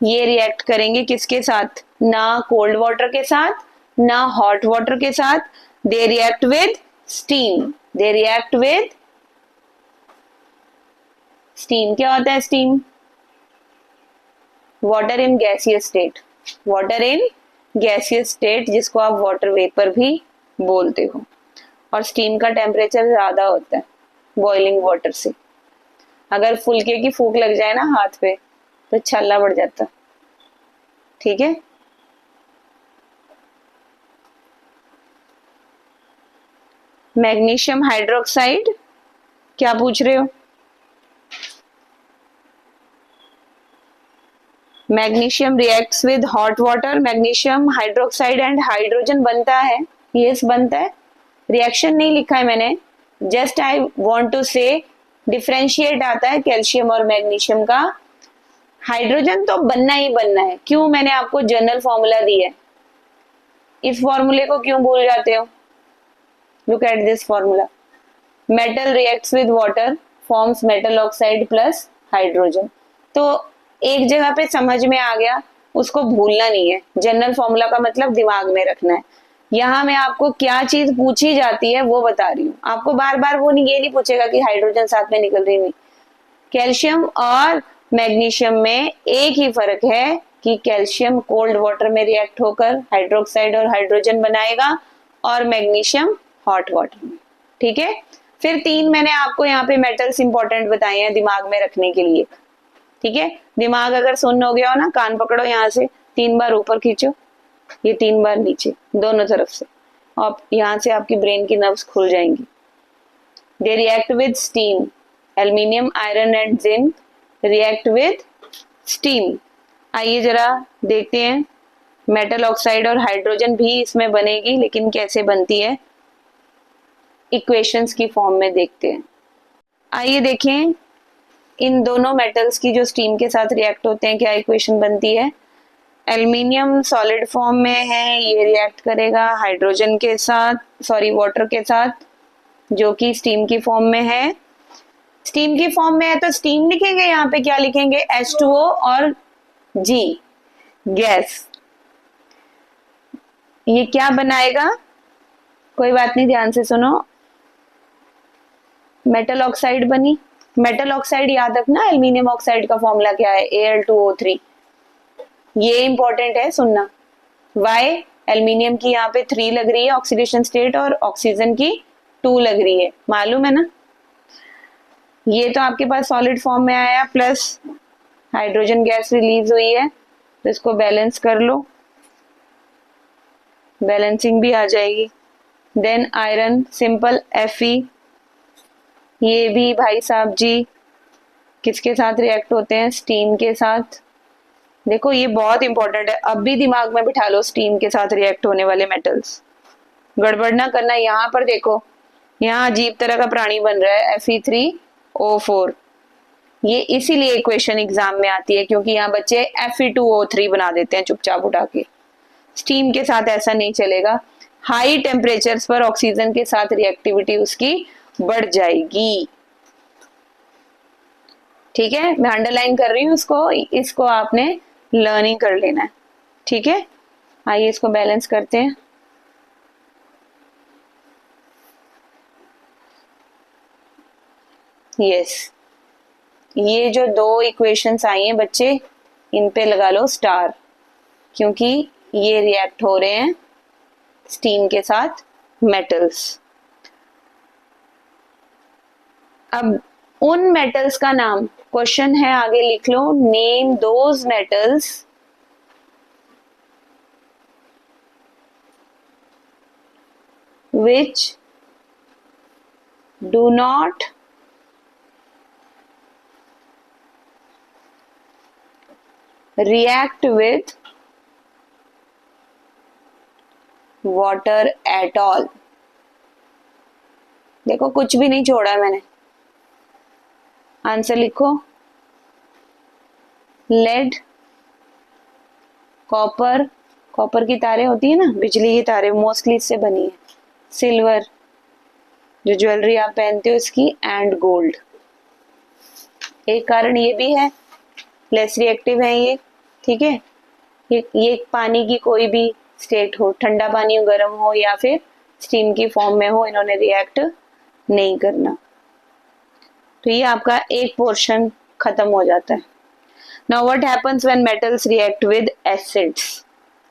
ये रिएक्ट करेंगे किसके साथ? ना कोल्ड वाटर के साथ ना हॉट वाटर के साथ। They react with steam. They react with steam. क्या होता है steam? Water in gaseous state. Water in gaseous state, जिसको आप वाटर वेपर भी बोलते हो। और स्टीम का टेम्परेचर ज्यादा होता है बॉइलिंग वाटर से। अगर फुलके की फूंक लग जाए ना हाथ पे तो छल्ला बढ़ जाता। ठीक है, मैग्नीशियम हाइड्रोक्साइड क्या पूछ रहे हो? Magnesium reacts with hot water, magnesium hydroxide and hydrogen बनता है, यस बनता है, रिएक्शन नहीं लिखा है मैंने, जस्ट आई वांट टू से डिफरेंशिएट आता है कैल्शियम और मैग्नीशियम का। हाइड्रोजन तो बनना ही बनना है, क्यों मैंने आपको जनरल फॉर्मूला दी है, इस फॉर्मूले को क्यों भूल जाते हो? Look at this formula, metal reacts with water forms metal oxide plus hydrogen. तो एक जगह पे समझ में आ गया, उसको भूलना नहीं है, जनरल फॉर्मूला का मतलब दिमाग में रखना है। यहाँ मैं आपको क्या चीज पूछी जाती है वो बता रही हूँ, आपको बार बार वो नहीं, ये नहीं पूछेगा कि हाइड्रोजन साथ में निकल रही नहीं। कैल्शियम और मैग्नीशियम में एक ही फर्क है कि कैल्शियम कोल्ड वाटर में रिएक्ट होकर हाइड्रोक्साइड और हाइड्रोजन बनाएगा और मैग्नीशियम हॉट वाटर में, ठीक है। फिर 3 मैंने आपको यहाँ पे मेटल्स इंपॉर्टेंट बताए हैं दिमाग में रखने के लिए, ठीक है। दिमाग अगर सुन्न हो गया हो ना, कान पकड़ो, यहाँ से 3 बार ऊपर खींचो, ये 3 बार नीचे, दोनों तरफ से, और यहाँ से आपकी ब्रेन की नर्व्स खुल जाएंगी। They react with steam, aluminium iron and zinc react with steam. आइए जरा देखते हैं, मेटल ऑक्साइड और हाइड्रोजन भी इसमें बनेगी, लेकिन कैसे बनती है, इक्वेशंस की फॉर्म में देखते हैं। आइए देखें इन दोनों मेटल्स की जो स्टीम के साथ रिएक्ट होते हैं क्या इक्वेशन बनती है। एल्युमिनियम सॉलिड फॉर्म में है, ये रिएक्ट करेगा हाइड्रोजन के साथ, सॉरी वाटर के साथ, जो कि स्टीम की फॉर्म में है। स्टीम की फॉर्म में है तो स्टीम लिखेंगे, यहाँ पे क्या लिखेंगे, H2O और G गैस। ये क्या बनाएगा, कोई बात नहीं, ध्यान से सुनो, मेटल ऑक्साइड बनी। मेटल ऑक्साइड याद रखना, एल्युमिनियम ऑक्साइड का फॉर्मूला क्या है, Al2O3, ये इंपॉर्टेंट है सुनना। वाई, एल्युमिनियम की यहाँ पे 3 लग रही है ऑक्सीडेशन स्टेट और ऑक्सीजन की 2 लग रही है, मालूम है ना। ये तो आपके पास सॉलिड फॉर्म में आया, प्लस हाइड्रोजन गैस रिलीज हुई है, तो इसको बैलेंस कर लो, बैलेंसिंग भी आ जाएगी। देन आयरन सिंपल Fe, ये भी भाई साहब जी किसके साथ रिएक्ट होते हैं, स्टीम के साथ। देखो ये बहुत इंपॉर्टेंट है, अब भी दिमाग में बिठा लो, स्टीम के साथ रिएक्ट होने वाले मेटल्स, गड़बड़ ना करना। यहाँ पर देखो, यहाँ अजीब तरह का प्राणी बन रहा है Fe3O4, ये इसीलिए इक्वेशन एग्जाम में आती है, क्योंकि यहाँ बच्चे Fe2O3 बना देते हैं चुपचाप उठा के। स्टीम के साथ ऐसा नहीं चलेगा, हाई टेम्परेचर्स पर ऑक्सीजन के साथ रिएक्टिविटी उसकी बढ़ जाएगी, ठीक है। मैं अंडरलाइन कर रही हूँ इसको आपने लर्निंग कर लेना है, ठीक है। आइए इसको बैलेंस करते हैं। यस, ये जो 2 इक्वेशंस आई हैं बच्चे, इन पे लगा लो स्टार, क्योंकि ये रिएक्ट हो रहे हैं स्टीम के साथ मेटल्स। अब उन मेटल्स का नाम, क्वेश्चन है आगे लिख लो, name those metals which do not react with water at all। देखो कुछ भी नहीं छोड़ा मैंने, आंसर लिखो, लेड, कॉपर, कॉपर की तारें होती है ना, बिजली की तारें मोस्टली इससे बनी है, सिल्वर जो ज्वेलरी आप पहनते हो इसकी, एंड गोल्ड। एक कारण ये भी है, लेस रिएक्टिव है ये, ठीक है। ये पानी की कोई भी स्टेट हो, ठंडा पानी हो, गर्म हो, या फिर स्टीम की फॉर्म में हो, इन्होंने रिएक्ट नहीं करना। तो ये आपका एक पोर्शन खत्म हो जाता है। Now what happens when metals react with acids.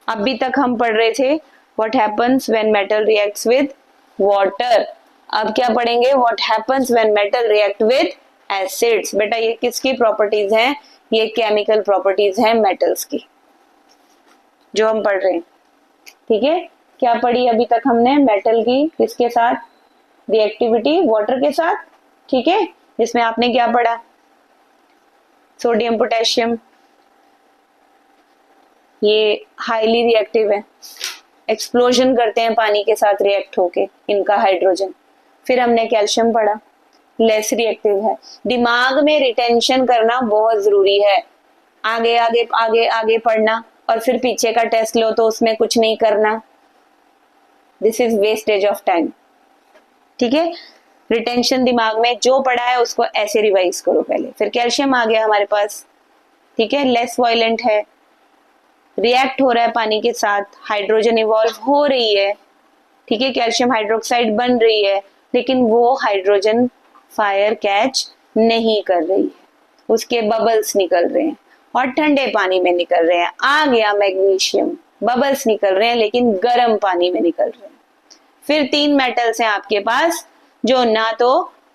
अभी तक हम पढ़ रहे थे what happens when metal reacts with water, अब क्या पढ़ेंगे, what happens when metal react with acids. बेटा ये किसकी प्रॉपर्टीज हैं, ये केमिकल प्रॉपर्टीज हैं मेटल्स की, जो हम पढ़ रहे हैं, ठीक है। क्या पढ़ी अभी तक हमने, मेटल की किसके साथ रिएक्टिविटी, वाटर के साथ, ठीक है। जिसमें आपने क्या पढ़ा, सोडियम पोटेशियम, ये हाईली रिएक्टिव है, एक्सप्लोजन करते हैं पानी के साथ रिएक्ट होके इनका हाइड्रोजन। फिर हमने कैल्शियम पढ़ा, लेस रिएक्टिव है। दिमाग में रिटेंशन करना बहुत जरूरी है, आगे आगे आगे आगे पढ़ना और फिर पीछे का टेस्ट लो तो उसमें कुछ नहीं करना, this is wastage of time. ठीक है, रिटेंशन दिमाग में जो पढ़ा है उसको ऐसे रिवाइज करो पहले। फिर कैल्शियम आ गया हमारे पास, ठीक है, लेस वायलेंट है, रिएक्ट हो रहा है पानी के साथ, हाइड्रोजन इवॉल्व हो रही है, ठीक है, कैल्शियम हाइड्रोक्साइड बन रही है, लेकिन वो हाइड्रोजन फायर कैच नहीं कर रही है, उसके बबल्स निकल रहे हैं और ठंडे पानी में निकल रहे हैं। आ गया मैग्नीशियम, बबल्स निकल रहे हैं लेकिन गर्म पानी में निकल रहे हैं। फिर 3 मेटल्स हैं आपके पास जो ना तो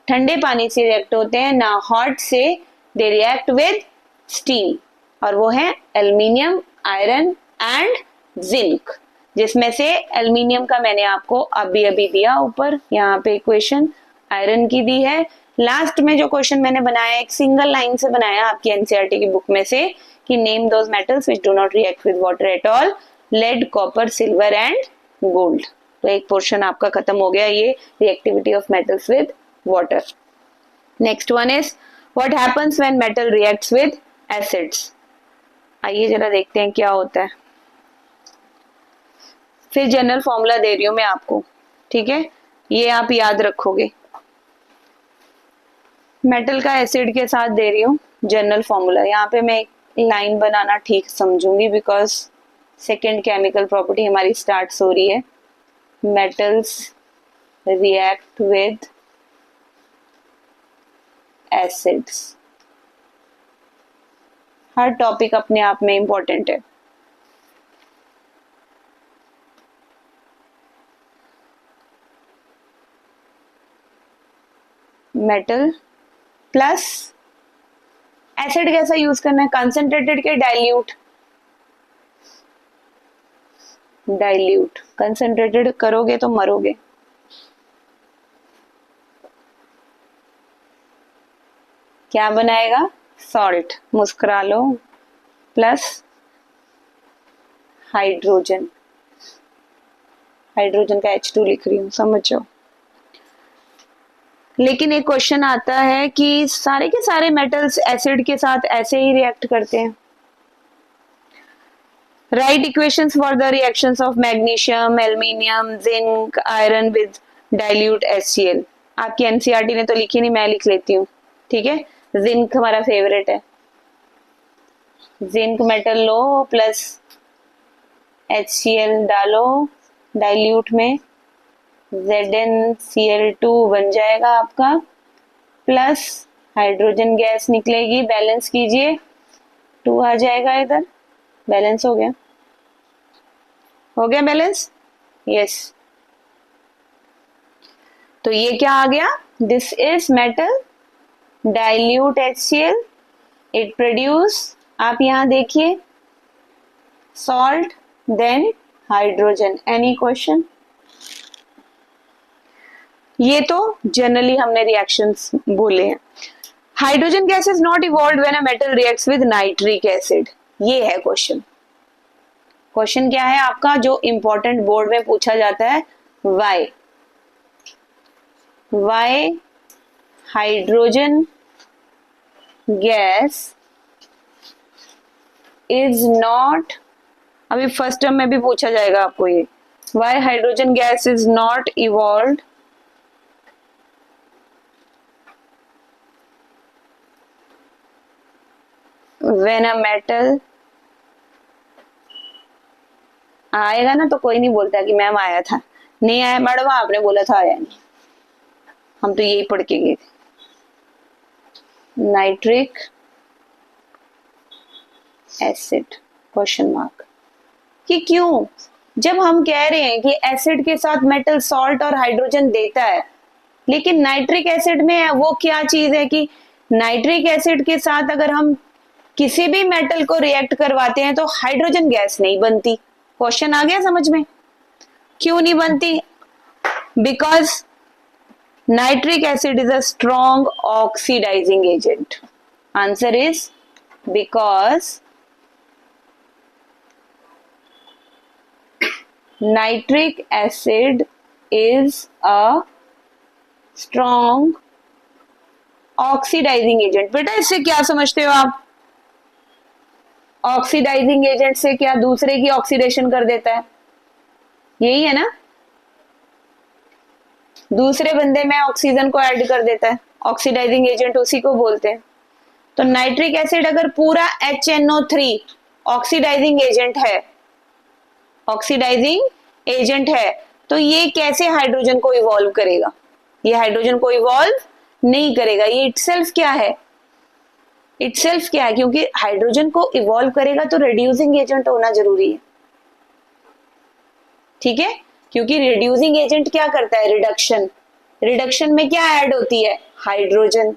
ठंडे पानी से रिएक्ट होते हैं ना हॉट से, दे रिएक्ट विद स्टीम, और वो है एल्यूमिनियम, आयरन एंड जिंक, जिसमें से एल्यूमिनियम का मैंने आपको अभी अभी दिया ऊपर यहाँ पे इक्वेशन, आयरन की दी है। लास्ट में जो क्वेश्चन मैंने बनाया एक सिंगल लाइन से बनाया आपकी एनसीईआरटी की बुक में से कि name those metals which do not react with water at all, lead, copper, silver and gold. तो एक पोर्शन आपका खत्म हो गया ये reactivity of metals with water. Next one is what happens when metal reacts with acids. आइए जरा देखते हैं क्या होता है। फिर जनरल फॉर्मूला दे रही हूं मैं आपको, ठीक है, ये आप याद रखोगे। मेटल का एसिड के साथ दे रही हूँ जनरल फॉर्मूला। यहाँ पे मैं एक लाइन बनाना ठीक समझूंगी बिकॉज सेकेंड केमिकल प्रॉपर्टी हमारी स्टार्ट हो रही है। Metals react with acids, her topic अपने आप में इंपॉर्टेंट है। मेटल प्लस एसिड कैसा यूज करना है, कंसंट्रेटेड के डाइल्यूट, डाइल्यूट कंसंट्रेटेड करोगे तो मरोगे। क्या बनाएगा, सॉल्ट, मुस्कुरा लो, प्लस हाइड्रोजन, हाइड्रोजन का H2 लिख रही हूं, समझ जाओ। लेकिन एक क्वेश्चन आता है कि सारे के सारे मेटल्स एसिड के साथ ऐसे ही रिएक्ट करते हैं। Right equations for the reactions of magnesium, aluminium, zinc, iron with dilute HCl। आपकी एनसीईआरटी ने तो लिखी नहीं, मैं लिख लेती हूँ, ठीक है। जिंक हमारा फेवरेट है, जिंक मेटल लो प्लस HCl डालो डाइल्यूट में, ZnCl2 बन जाएगा आपका, प्लस हाइड्रोजन गैस निकलेगी, बैलेंस कीजिए, 2 आ जाएगा इधर, बैलेंस हो गया, हो गया बैलेंस, यस। तो ये क्या आ गया, this is metal dilute HCl, it produce, आप यहां देखिए, salt then hydrogen. Any question? ये तो जनरली हमने रिएक्शंस बोले हैं। Hydrogen gas is not evolved when a metal reacts with nitric acid, ये है क्वेश्चन। क्वेश्चन क्या है आपका जो इंपॉर्टेंट बोर्ड में पूछा जाता है, Y hydrogen gas is not, अभी फर्स्ट टर्म में भी पूछा जाएगा आपको ये, Y hydrogen gas is not evolved when a metal, आएगा ना तो कोई नहीं बोलता कि मैम आया था, नहीं आया मैडम आपने बोला था आया नहीं, हम तो यही पढ़ के गए थे। नाइट्रिक एसिड क्वेश्चन मार्क, कि क्यों, जब हम कह रहे हैं कि एसिड के साथ मेटल सॉल्ट और हाइड्रोजन देता है, लेकिन नाइट्रिक एसिड में वो क्या चीज है कि नाइट्रिक एसिड के साथ अगर हम किसी भी मेटल को रिएक्ट करवाते हैं तो हाइड्रोजन गैस नहीं बनती। क्वेश्चन आ गया समझ में, क्यों नहीं बनती, because nitric acid is a strong oxidising agent. Answer is because nitric acid is a strong oxidising agent. बेटा इससे क्या समझते हो आप? ऑक्सीडाइजिंग एजेंट से क्या दूसरे की ऑक्सीडेशन कर देता है, यही है ना? दूसरे बंदे में ऑक्सीजन को ऐड कर देता है, ऑक्सीडाइजिंग एजेंट उसी को बोलते हैं। तो नाइट्रिक एसिड अगर पूरा HNO3 ऑक्सीडाइजिंग एजेंट है, ऑक्सीडाइजिंग एजेंट है, तो ये कैसे हाइड्रोजन को इवॉल्व करेगा? ये हाइड्रोजन को इवॉल्व नहीं करेगा। ये इटसेल्फ क्या है? इटसेल्फ क्या है? क्योंकि हाइड्रोजन को इवॉल्व करेगा तो रिड्यूसिंग एजेंट होना जरूरी है, ठीक है? क्योंकि रिड्यूसिंग एजेंट क्या करता है? रिडक्शन। रिडक्शन में क्या ऐड होती है? हाइड्रोजन।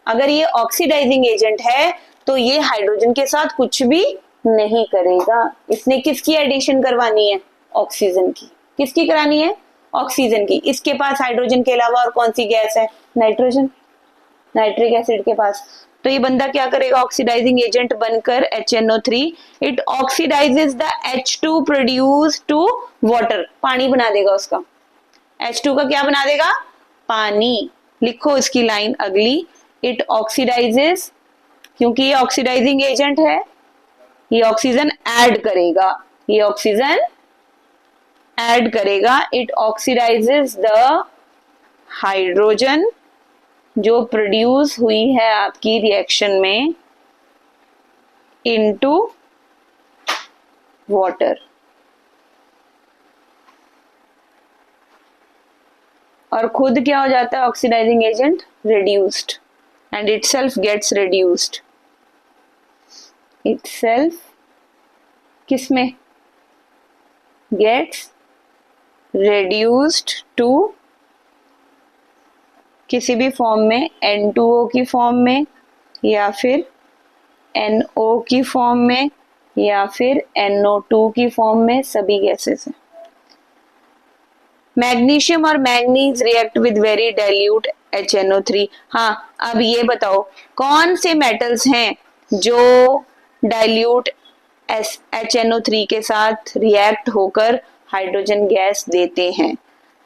अगर ये ऑक्सीडाइजिंग एजेंट है तो ये हाइड्रोजन के साथ कुछ भी नहीं करेगा। इसने किसकी एडिशन करवानी है? ऑक्सीजन की। किसकी करानी है? ऑक्सीजन की। इसके पास हाइड्रोजन के अलावा और कौन सी गैस है? नाइट्रोजन, नाइट्रिक एसिड के पास। तो ये बंदा क्या करेगा? ऑक्सीडाइजिंग एजेंट बनकर HNO3 it oxidises the H2 produce to water, पानी बना देगा उसका। H2 का क्या बना देगा? पानी। लिखो इसकी लाइन अगली, इट ऑक्सीडाइजेस, क्योंकि ये ऑक्सीडाइजिंग एजेंट है, ये ऑक्सीजन ऐड करेगा, ये ऑक्सीजन ऐड करेगा। इट ऑक्सीडाइजेस द हाइड्रोजन जो प्रोड्यूस हुई है आपकी रिएक्शन में इनटू वाटर, और खुद क्या हो जाता है? Oxidising agent reduced, and itself gets reduced. Itself किसमें? गेट्स रिड्यूस्ड टू किसी भी फॉर्म में, N2O की फॉर्म में, या फिर NO की फॉर्म में, या फिर NO2 की फॉर्म में, सभी गैसेस हैं। मैग्नीशियम और manganese react with very dilute HNO3। हाँ, अब ये बताओ कौन से मेटल्स हैं जो डाइल्यूट HNO3 के साथ रिएक्ट होकर हाइड्रोजन गैस देते हैं?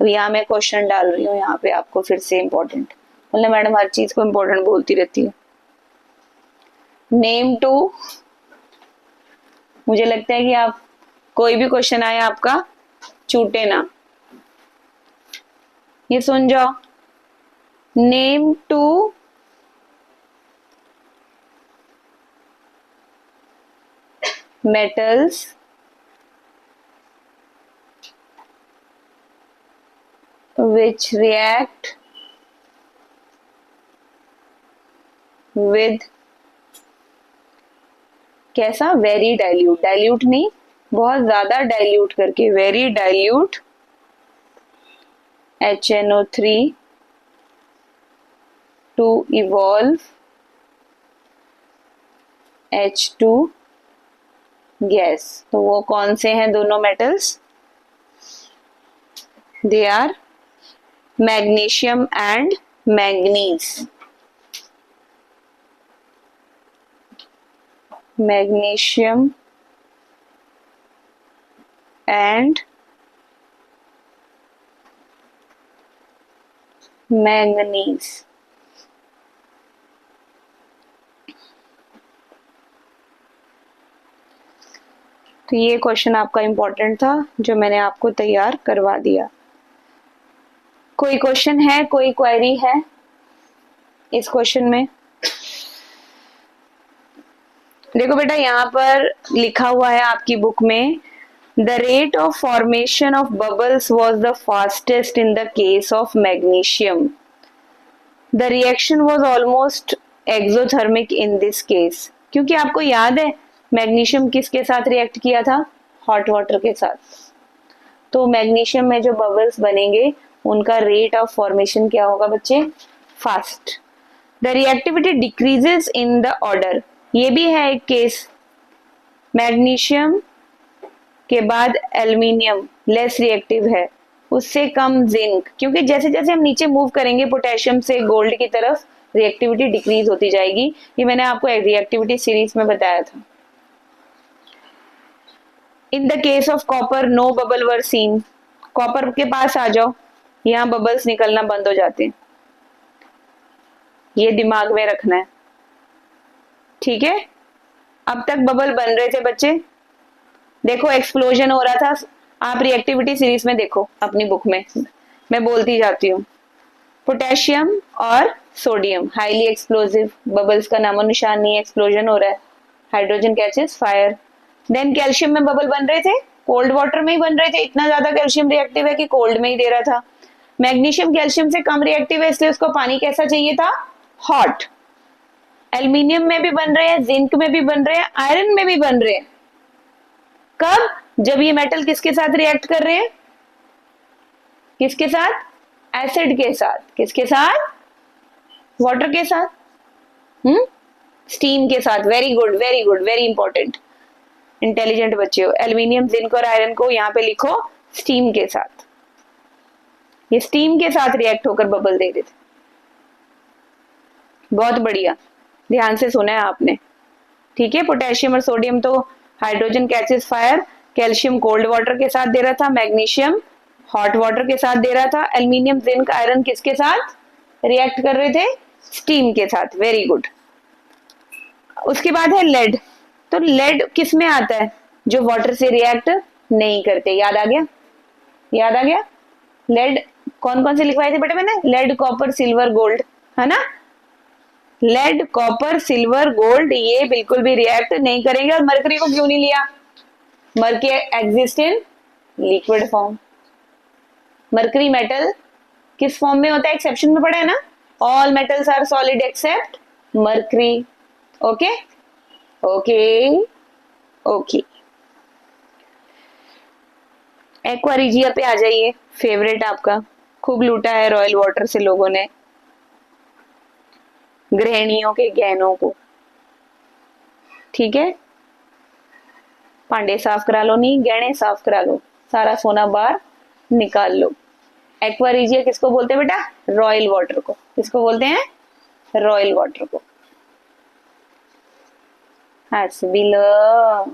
अब यहाँ मैं क्वेश्चन डाल रही हूँ यहाँ पे आपको फिर से इम्पोर्टेंट, मतलब मैडम हर चीज को इम्पोर्टेंट बोलती रहती है। नेम टू, मुझे लगता है कि आप कोई भी क्वेश्चन आए आपका छूटे ना, ये सुन जाओ। Name two metals which react with कैसा? वेरी डाइल्यूट, डाइल्यूट नहीं बहुत ज्यादा डाइल्यूट करके, very dilute HNO3 to evolve H2 gas. तो वो कौन से हैं दोनों metals? They are magnesium and manganese. Magnesium and manganese. तो ये क्वेश्चन आपका इंपॉर्टेंट था जो मैंने आपको तैयार करवा दिया। कोई क्वेश्चन है, कोई क्वेरी है इस क्वेश्चन में? देखो बेटा यहाँ पर लिखा हुआ है आपकी बुक में, the rate of formation of bubbles was the fastest in the case of magnesium. The reaction was almost exothermic in this case. क्योंकि आपको याद है मैग्नीशियम किसके साथ रिएक्ट किया था? हॉट वाटर के साथ। तो मैग्नीशियम में जो बबल्स बनेंगे उनका रेट ऑफ फॉर्मेशन क्या होगा बच्चे? Fast. The reactivity decreases in the order, ये भी है एक केस। मैग्नीशियम के बाद एल्यूमिनियम लेस रिएक्टिव है, उससे कम जिंक, क्योंकि जैसे जैसे हम नीचे मूव करेंगे पोटेशियम से गोल्ड की तरफ रिएक्टिविटी डिक्रीज होती जाएगी। ये मैंने आपको रिएक्टिविटी सीरीज में बताया था। In the case of copper no bubble were seen, copper के पास आ जाओ, यहाँ बबल्स निकलना बंद हो जाते हैं, ये दिमाग में रखना है, ठीक है। अब तक बबल बन रहे थे बच्चे, देखो एक्सप्लोजन हो रहा था, आप रिएक्टिविटी सीरीज में देखो अपनी बुक में, मैं बोलती जाती हूँ। पोटेशियम और सोडियम हाईली एक्सप्लोजिव, बबल्स का नामो निशान नहीं है, एक्सप्लोजन हो रहा है, hydrogen catches fire. Then calcium में बबल बन रहे थे, कोल्ड वाटर में ही बन रहे थे, इतना ज्यादा कैल्शियम रिएक्टिव है कि कोल्ड में ही दे रहा था। मैग्नीशियम कैल्शियम से कम रिएक्टिव है, इसलिए उसको पानी कैसा चाहिए था, हॉट। एल्यूमिनियम में भी बन रहे हैं, जिंक में भी बन रहे हैं, आयरन में भी बन रहे हैं। कब, जब ये मेटल किसके साथ रिएक्ट कर रहे हैं, किसके साथ, एसिड के साथ, किसके साथ, वाटर के साथ, स्टीम के साथ। Very good, very good, very important, intelligent बच्चे हो। एल्यूमिनियम, जिंक और आयरन को यहाँ पे लिखो स्टीम के साथ, ये स्टीम के साथ रिएक्ट होकर बबल दे देते। बहुत बढ़िया, ध्यान से सुना है आपने, ठीक है। पोटेशियम और सोडियम तो hydrogen catches fire, calcium cold water के साथ दे रहा था, मैग्नीशियम हॉट वाटर के साथ दे रहा था, एल्यूमिनियम जिंक आयरन किसके साथ रिएक्ट कर रहे थे, स्टीम के साथ। Very good. उसके बाद है लेड, तो लेड किस में आता है, जो वाटर से रिएक्ट नहीं करते, याद आ गया, याद आ गया। लेड कौन कौन से लिखवाए थे बेटा मैंने, लेड कॉपर सिल्वर गोल्ड, है ना। लेड कॉपर सिल्वर गोल्ड ये बिल्कुल भी रिएक्ट नहीं करेंगे। और मरकरी को क्यों नहीं लिया, mercury exist in liquid form. Mercury metal किस फॉर्म में होता है, एक्सेप्शन में पढ़ा है ना, all metals are solid except mercury. Okay okay okay. Aqua regia पे आ जाइए, फेवरेट आपका, खूब लूटा है रॉयल वाटर से लोगों ने गृहिणियों के गहनों को, ठीक है। पांडे साफ करा लो, नहीं गहने साफ करा लो, सारा सोना बाहर निकाल लो। एक्वारिजिया किसको बोलते हैं बेटा, रॉयल वाटर को, किसको बोलते हैं, रॉयल वाटर को। हंस भी लो,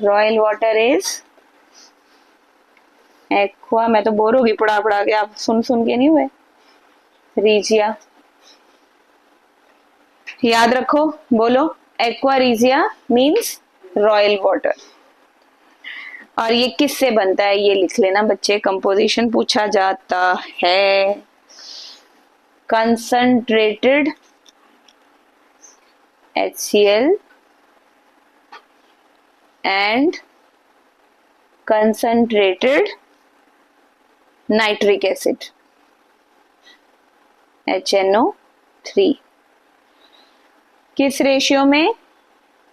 रॉयल वाटर इज एक्वा, मैं तो बोर होगी पढ़ा पढ़ा के, आप सुन सुन के नहीं हुए। रीजिया याद रखो, बोलो, एक्वारिजिया मींस रॉयल वाटर। और ये किससे बनता है ये लिख लेना बच्चे, कंपोजिशन पूछा जाता है। Concentrated HCl and concentrated nitric acid HNO3, किस रेशियो में,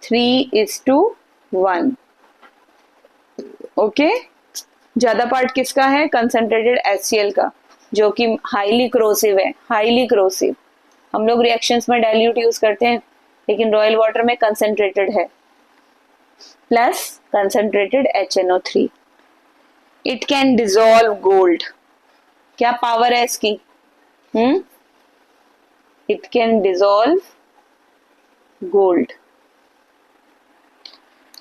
3:1। ओके, ज्यादा पार्ट किसका है, कंसंट्रेटेड HCl का, जो कि हाईली क्रोसिव है, हाईली क्रोसिव। हम लोग रिएक्शंस में डाइल्यूट यूज करते हैं, लेकिन रॉयल वाटर में कंसंट्रेटेड है, plus concentrated HNO3। It can dissolve gold, क्या पावर है इसकी, it can dissolve gold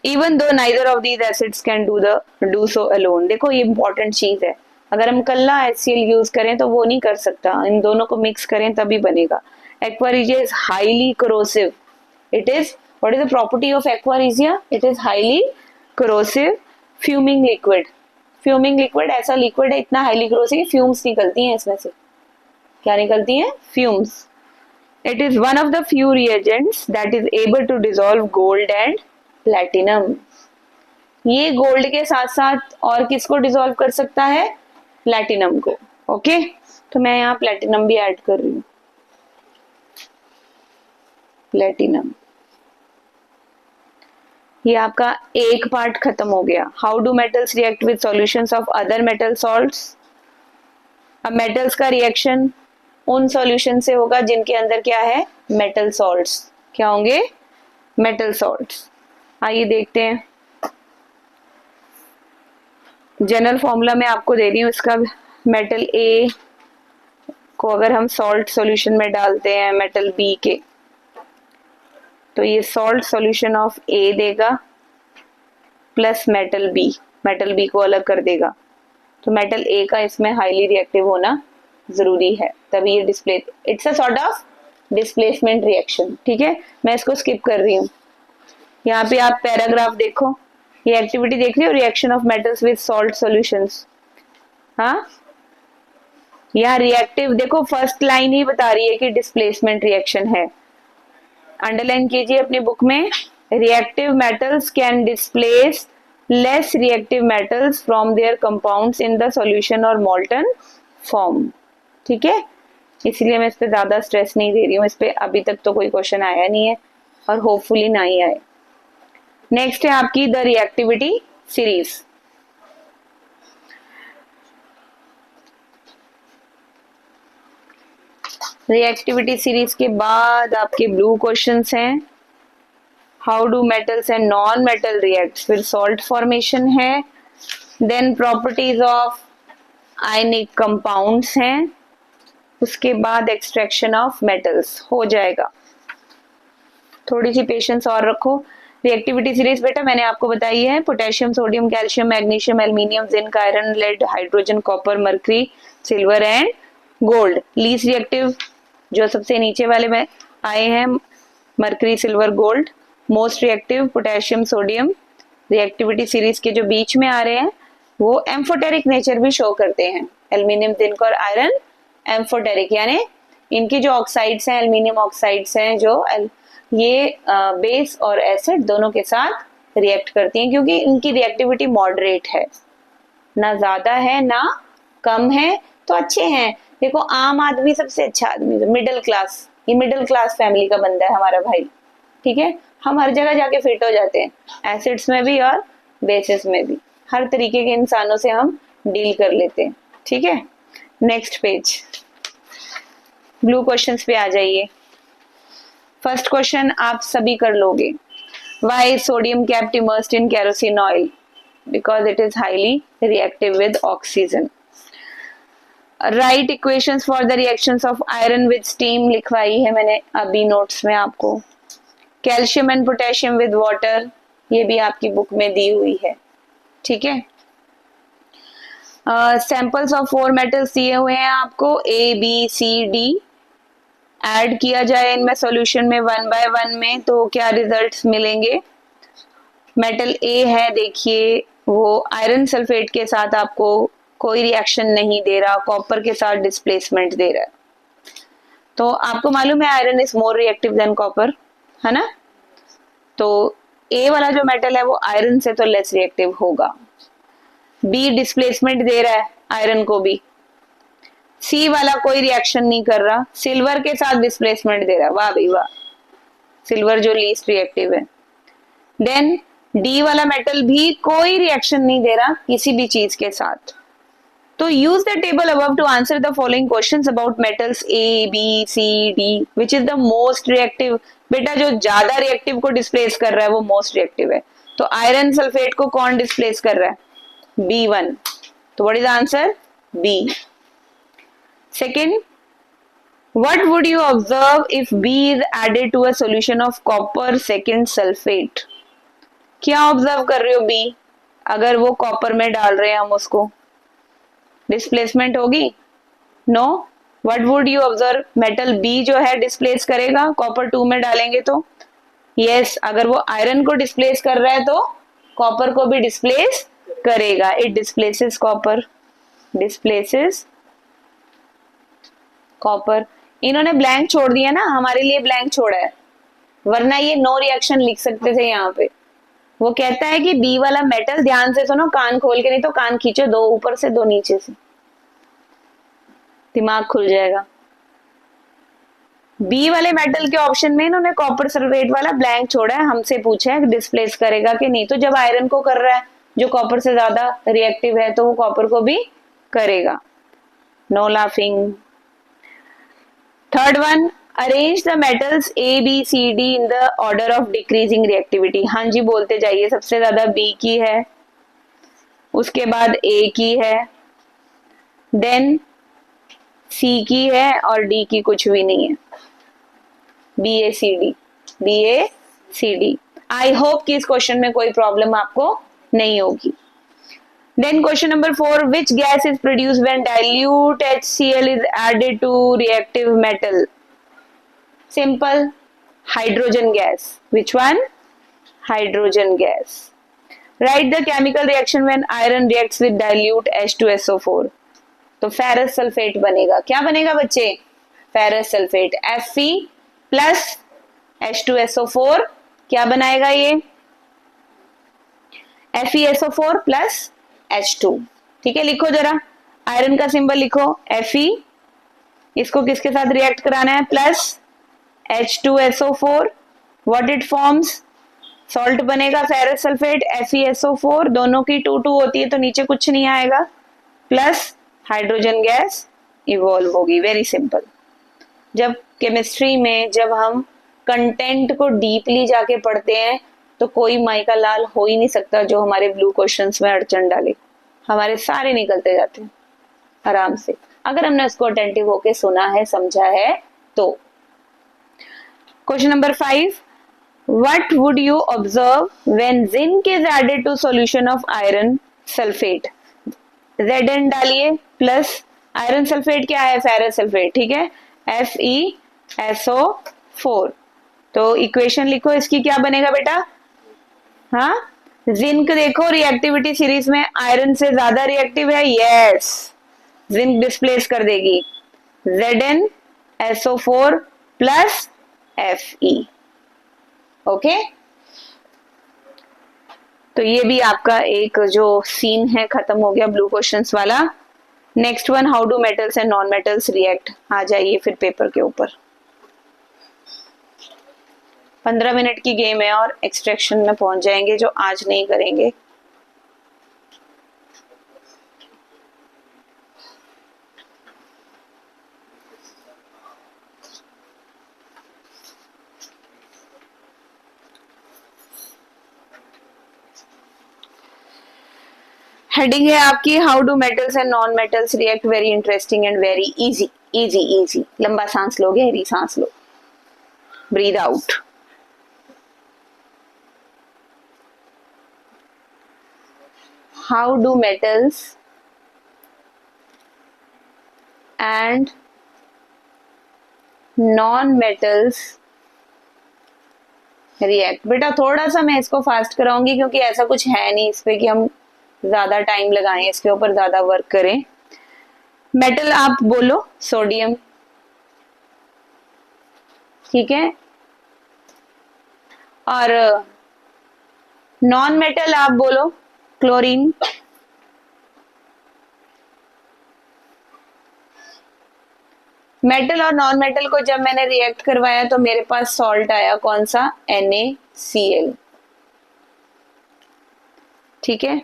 even though neither of these acids can do so alone. देखो ये इंपॉर्टेंट चीज है, अगर हम कल्ला HCl यूज करें तो वो नहीं कर सकता, इन दोनों को मिक्स करें तभी बनेगा। Aqua regia is highly corrosive, it is, what is the property of aquaresia, it is highly corrosive fuming liquid। Fuming liquid ऐसा लिक्विड है इतना हाईली corrosive, फ्यूम्स निकलती हैं इसमें से, क्या निकलती हैं, fumes. It is one of the few reagents that is able to dissolve gold and platinum. ये गोल्ड के साथ साथ और किसको डिसॉल्व कर सकता है, प्लैटिनम को। ओके, तो मैं यहाँ प्लैटिनम भी ऐड कर रही हूँ, प्लैटिनम। ये आपका एक पार्ट खत्म हो गया। How do metals react with solutions of other metal salts. अब मेटल्स का रिएक्शन उन सॉल्यूशन से होगा जिनके अंदर क्या है, मेटल सॉल्ट्स। क्या होंगे, मेटल सॉल्ट्स। आइए देखते हैं, जनरल फॉर्मूला मैं आपको दे रही हूँ इसका। मेटल A को अगर हम सॉल्ट सॉल्यूशन में डालते हैं मेटल B के, तो ये सॉल्ट सॉल्यूशन ऑफ A देगा, प्लस मेटल बी को अलग कर देगा, तो मेटल ए का इसमें हाईली रिएक्टिव होना जरूरी है, तभी ये display, it's a sort of displacement reaction. ठीक है, मैं इसको स्किप कर रही हूँ। यहाँ पे आप पैराग्राफ देखो, ये एक्टिविटी देख रही हो, reaction of metals with salt solutions. हाँ, यहाँ रिएक्टिव देखो, फर्स्ट लाइन ही बता रही है कि डिस्प्लेसमेंट रिएक्शन है। अंडरलाइन कीजिए अपनी बुक में, reactive metals can displace less reactive metals from there compounds in the solution और मोल्टन फॉर्म। ठीक है, इसलिए मैं इस पे ज्यादा स्ट्रेस नहीं दे रही हूँ, इस पे अभी तक तो कोई क्वेश्चन आया नहीं है और होपफुली ना ही आए। नेक्स्ट है आपकी the reactivity series. Reactivity series के बाद आपके ब्लू क्वेश्चंस हैं, how do metals and non metal react, फिर सॉल्ट फॉर्मेशन है, then properties of ionic compounds हैं, उसके बाद एक्सट्रैक्शन ऑफ मेटल्स हो जाएगा। थोड़ी सी पेशेंस और रखो। रिएक्टिविटी सीरीज बेटा मैंने आपको बताई है, potassium, sodium, calcium, magnesium, aluminium, zinc, iron, lead, hydrogen, copper, mercury, silver and gold. Least reactive जो सबसे नीचे वाले में आए हैं, mercury, silver, gold. Most reactive potassium, sodium. Reactivity series के जो बीच में आ रहे हैं वो एम्फोटेरिक नेचर भी शो करते हैं, एल्यूमिनियम, जिंक और आयरन एम्फोटेरिक, यानी इनकी जो ऑक्साइड्स हैं, एल्यूमिनियम ऑक्साइड्स हैं जो ये बेस और एसिड दोनों के साथ रिएक्ट करती हैं, क्योंकि इनकी रिएक्टिविटी मॉडरेट है, ना ज्यादा है ना कम है, तो अच्छे हैं। देखो आम आदमी सबसे अच्छा आदमी, मिडिल क्लास, ये मिडिल क्लास फैमिली का बंदा है हमारा भाई। ठीक है, हम हर जगह जाके फिट हो जाते हैं, एसिड्स में भी और बेसिस में भी, हर तरीके के इंसानों से हम डील कर लेते हैं। ठीक है, नेक्स्ट पेज, ब्लू क्वेश्चंस पे आ जाइए। फर्स्ट क्वेश्चन आप सभी कर लोगे, why sodium kept immersed in kerosene oil, because it is highly reactive with oxygen. Write equations for the reactions of iron with steam लिखवाई है मैंने अभी नोट्स में आपको। Calcium and potassium with water, ये भी आपकी बुक में दी हुई है। ठीक है, सैंपल्स ऑफ 4 मेटल्स दिए हुए हैं आपको, A B C D. Add किया जाए इनमें सॉल्यूशन में 1 by 1 में, तो क्या रिजल्ट्स मिलेंगे। मेटल ए है, देखिए वो आयरन सल्फेट के साथ आपको कोई रिएक्शन नहीं दे रहा, कॉपर के साथ डिस्प्लेसमेंट दे रहा है। तो आपको मालूम है iron is more reactive than copper, है ना, तो ए वाला जो मेटल है वो आयरन से तो लेस रिएक्टिव होगा। बी डिस्प्लेसमेंट दे रहा है आयरन को भी, सी वाला कोई रिएक्शन नहीं कर रहा, सिल्वर के साथ डिस्प्लेसमेंट दे रहा है, वाह भाई वाह, सिल्वर जो लीस्ट रिएक्टिव है। देन डी वाला मेटल भी कोई रिएक्शन नहीं दे रहा किसी भी चीज के साथ। तो use the table above to answer the following questions about metals A B C D, which is the most reactive. बेटा जो ज्यादा रिएक्टिव को डिस्प्लेस कर रहा है वो मोस्ट रिएक्टिव है, तो आयरन सल्फेट को कौन डिस्प्लेस कर रहा है, B1, तो what is answer, B. Second, what would you observe if B is added to a solution of copper second sulfate? क्या ऑब्जर्व कर रहे हो B, अगर वो कॉपर में डाल रहे हैं हम उसको, डिस्प्लेसमेंट होगी, no. What would you observe, metal B जो है डिस्प्लेस करेगा, कॉपर 2 में डालेंगे तो यस, अगर वो आयरन को डिस्प्लेस कर रहा है तो कॉपर को भी डिस्प्लेस करेगा, it displaces copper, displaces copper. इन्होंने ब्लैंक छोड़ दिया ना, हमारे लिए ब्लैंक छोड़ा है, वरना ये नो रिएक्शन लिख सकते थे यहाँ पे। वो कहता है कि बी वाला मेटल, ध्यान से सुनो, कान खोल के, नहीं तो कान खींचो, 2 ऊपर से 2 नीचे से, दिमाग खुल जाएगा। बी वाले मेटल के ऑप्शन में इन्होंने कॉपर सल्फेट वाला ब्लैंक छोड़ा है, हमसे पूछा है डिस्प्लेस करेगा कि नहीं, तो जब आयरन को कर रहा है जो कॉपर से ज्यादा रिएक्टिव है तो वो कॉपर को भी करेगा, no laughing. Third one, arrange the metals A B C D in the order of decreasing reactivity. हाँ जी बोलते जाइए, सबसे ज्यादा बी की है, उसके बाद ए की है, देन सी की है और डी की कुछ भी नहीं है, B A C D, B A C D. I hope कि इस क्वेश्चन में कोई प्रॉब्लम आपको नहीं होगी। Then question number 4, which gas is produced when dilute HCl is added to reactive metal? Simple, hydrogen gas. Which one? Hydrogen gas. Write the chemical reaction when iron reacts with dilute H2SO4. तो ferrous sulphate बनेगा, क्या बनेगा बच्चे? Ferrous sulphate, Fe plus H2SO4 क्या बनाएगा ये? FeSO4 plus H2। ठीक है, लिखो जरा, आयरन का सिंबल लिखो Fe, इसको किसके साथ रिएक्ट कराना है? Plus H2SO4, what it forms? Salt बनेगा फेरस सल्फेट, FeSO4, दोनों की 2 होती है तो नीचे कुछ नहीं आएगा, प्लस हाइड्रोजन गैस इवॉल्व होगी। Very simple. जब केमिस्ट्री में जब हम कंटेंट को डीपली जाके पढ़ते हैं तो कोई माइका लाल हो ही नहीं सकता जो हमारे ब्लू क्वेश्चंस में अड़चन डाले, हमारे सारे निकलते जाते हैं आराम से, अगर हमने उसको अटेंटिव होके सुना है, समझा है तो। Question number 5, what would you observe when zinc is added to solution of iron sulphate? Zn डालिए, प्लस आयरन सल्फेट क्या है? फेरस सल्फेट, ठीक है, FeSO4। तो इक्वेशन लिखो, इसकी क्या बनेगा बेटा? हाँ, जिंक देखो रिएक्टिविटी सीरीज में आयरन से ज्यादा रिएक्टिव है, यस, जिंक डिस्प्लेस कर देगी, ZnSO4 प्लस Fe। ओके, तो ये भी आपका एक जो सीन है खत्म हो गया ब्लू क्वेश्चंस वाला। Next one, how do metals and non metals react. आ जाइए फिर पेपर के ऊपर। 15 मिनट की गेम है और एक्सट्रैक्शन में पहुंच जाएंगे जो आज नहीं करेंगे। हेडिंग है आपकी, how do metals and non metals react. Very interesting and very easy. Easy easy, लंबा सांस लो, गहरी सांस लो, breathe out. How do metals and non-metals react? बेटा थोड़ा सा मैं इसको फास्ट कराऊंगी क्योंकि ऐसा कुछ है नहीं इस पे कि हम ज्यादा टाइम लगाएं, इसके ऊपर ज्यादा वर्क करें। मेटल आप बोलो सोडियम, ठीक है, और नॉन मेटल आप बोलो क्लोरीन। मेटल और नॉन मेटल को जब मैंने रिएक्ट करवाया तो मेरे पास सॉल्ट आया, कौन सा? NaCl। ठीक है,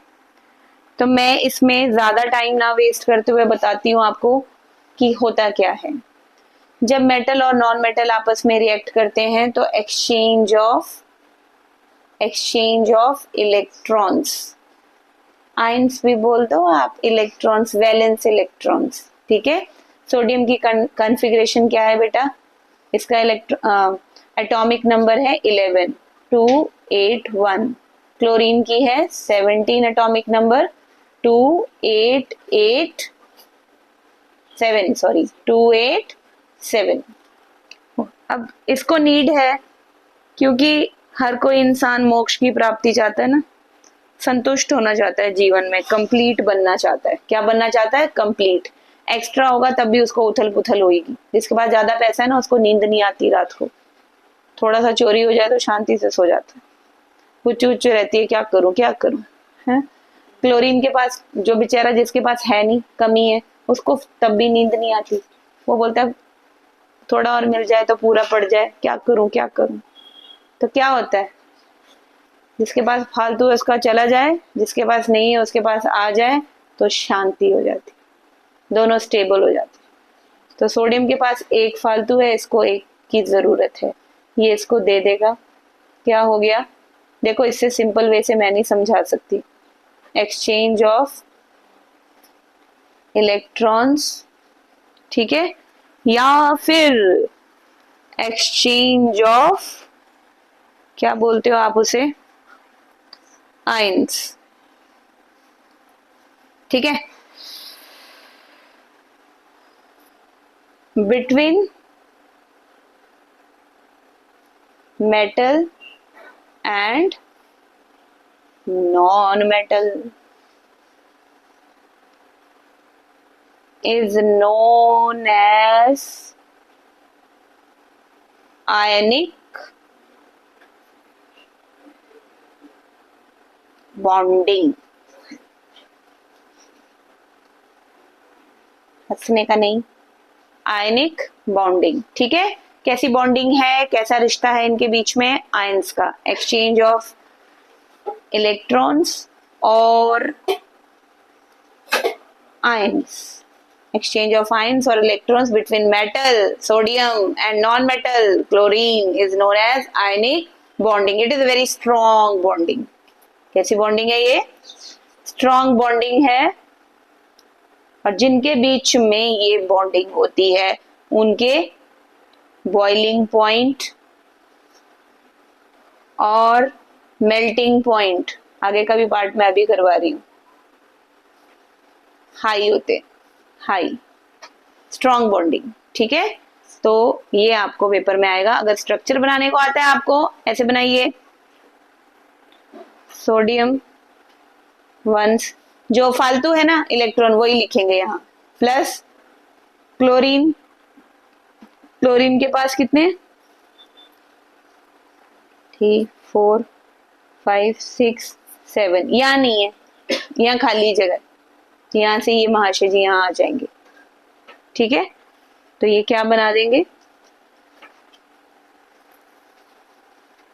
तो मैं इसमें ज्यादा टाइम ना वेस्ट करते हुए बताती हूँ आपको कि होता क्या है। जब मेटल और नॉन मेटल आपस में रिएक्ट करते हैं तो एक्सचेंज ऑफ इलेक्ट्रॉन्स, आयंस भी बोल दो आप, इलेक्ट्रॉन्स, वैलेंस इलेक्ट्रॉन्स। ठीक है, सोडियम की कॉन्फ़िगरेशन क्या है बेटा? इसका एटॉमिक नंबर है 11, 281। क्लोरीन की है 17 एटॉमिक नंबर, 287। अब इसको नीड है क्योंकि हर कोई इंसान मोक्ष की प्राप्ति चाहता है ना, संतुष्ट होना चाहता है जीवन में, कंप्लीट बनना चाहता है। क्या बनना चाहता है? कंप्लीट। एक्स्ट्रा होगा तब भी उसको उथल पुथल होगी। जिसके पास ज्यादा पैसा है ना, उसको नींद नहीं आती रात को, थोड़ा सा चोरी हो जाए तो शांति से सो जाता है, हुच्च हुच्च रहती है, क्या करूं है। क्लोरीन के पास, जो बेचारा जिसके पास है नहीं, कमी है, उसको तब भी नींद नहीं आती, वो बोलता है थोड़ा और मिल जाए तो पूरा पड़ जाए, क्या करूं। तो क्या होता है, जिसके पास फालतू है उसका चला जाए, जिसके पास नहीं है उसके पास आ जाए तो शांति हो जाती, दोनों स्टेबल हो जाते। तो सोडियम के पास एक फालतू है, इसको एक की जरूरत है, ये इसको दे देगा, क्या हो गया? देखो, इससे सिंपल वे से मैं नहीं समझा सकती। एक्सचेंज ऑफ इलेक्ट्रॉन्स, ठीक है, या फिर एक्सचेंज ऑफ, क्या बोलते हो आप उसे? आयंस। ठीक है। Between metal and non metal is known as ionic bonding। हंसने का नहीं, आयनिक बॉन्डिंग। ठीक है, कैसी बॉन्डिंग है, कैसा रिश्ता है इनके बीच में? आयंस का, एक्सचेंज ऑफ इलेक्ट्रॉन्स और ions, exchange of ions or electrons between metal sodium and non-metal chlorine is known as ionic bonding। It is a very strong bonding। कैसी बॉन्डिंग है ये? स्ट्रॉन्ग बॉन्डिंग है। और जिनके बीच में ये बॉन्डिंग होती है उनके बॉइलिंग पॉइंट और मेल्टिंग पॉइंट, आगे का भी पार्ट मैं अभी करवा रही हूं, हाई होते, हाई स्ट्रॉन्ग बॉन्डिंग। ठीक है, तो ये आपको पेपर में आएगा। अगर स्ट्रक्चर बनाने को आता है आपको, ऐसे बनाइए, सोडियम वंस, जो फालतू है ना इलेक्ट्रॉन वही लिखेंगे यहाँ, प्लस क्लोरीन, क्लोरीन के पास कितने, 3 4 5 6 7, यहाँ नहीं है, यहाँ खाली जगह, यहां से ये महाशय जी यहाँ आ जाएंगे। ठीक है, तो ये क्या बना देंगे,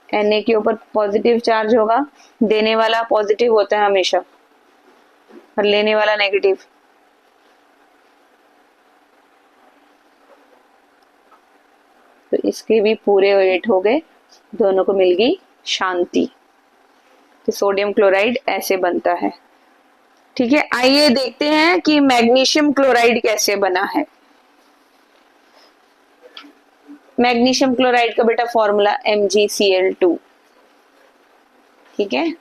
Na के ऊपर पॉजिटिव चार्ज होगा, देने वाला पॉजिटिव होता है हमेशा और लेने वाला नेगेटिव। तो इसके भी पूरे 8 हो गए, दोनों को मिल गई शांति। तो सोडियम क्लोराइड ऐसे बनता है। ठीक है, आइए देखते हैं कि मैग्नीशियम क्लोराइड कैसे बना है। मैग्नीशियम क्लोराइड का बेटा फॉर्मूला MgCl2। ठीक है,